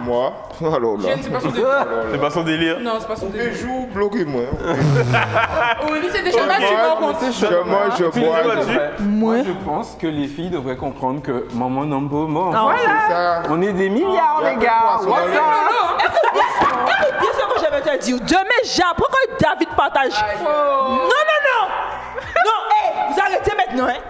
moi. Alors là. C'est pas son délire. C'est pas son délire? Non, c'est pas son Des délire. jours, bloquez-moi. Oui, c'est déjà battu, par contre. Moi, je bois. Moi, je pense que les filles devraient comprendre que maman Nambo mort. C'est ça. On est des milliards, les gars. Poisson dans What's up? Écoute bien ce que je vais te dire. Demain, j'apprends que David partage. Non. Non, hé, vous arrêtez maintenant, hein.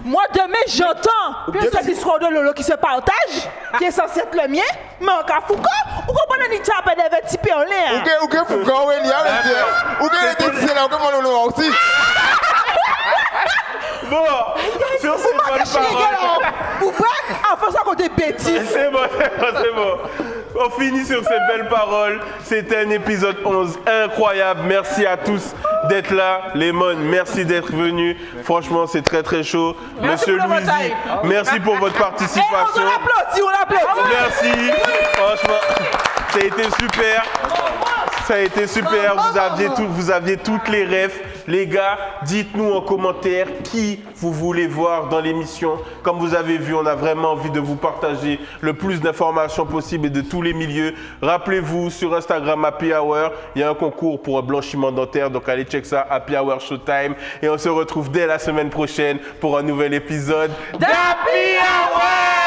Moi, demain, j'entends que cette histoire de Lolo qui se partage, qui est censée être le mien, mais en cas Foucault, vous comprenez, il tape des petits pieds en l'air. Ok, Foucault, oui, il y a le Ok, les décisions là, ok, mon Lolo aussi. Bon, sur ces bonnes paroles. Vous voyez, en faisant qu'on des bêtises. C'est bon, c'est bon. On finit sur ces belles paroles. C'était un épisode 11 incroyable. Merci à tous d'être là. Lemon, merci d'être venu. Franchement, c'est très très chaud. Merci Monsieur pour le Louisi, bataille. merci pour votre Et participation. on l'applaudit. Merci. Franchement, ça a été super. Ça a été super. Vous aviez toutes les refs. Les gars, dites-nous en commentaire qui vous voulez voir dans l'émission. Comme vous avez vu, on a vraiment envie de vous partager le plus d'informations possible et de tous les milieux. Rappelez-vous, sur Instagram, Happy Hour, il y a un concours pour un blanchiment dentaire. Donc allez check ça, Happy Hour Showtime. Et on se retrouve dès la semaine prochaine pour un nouvel épisode d'Happy Hour.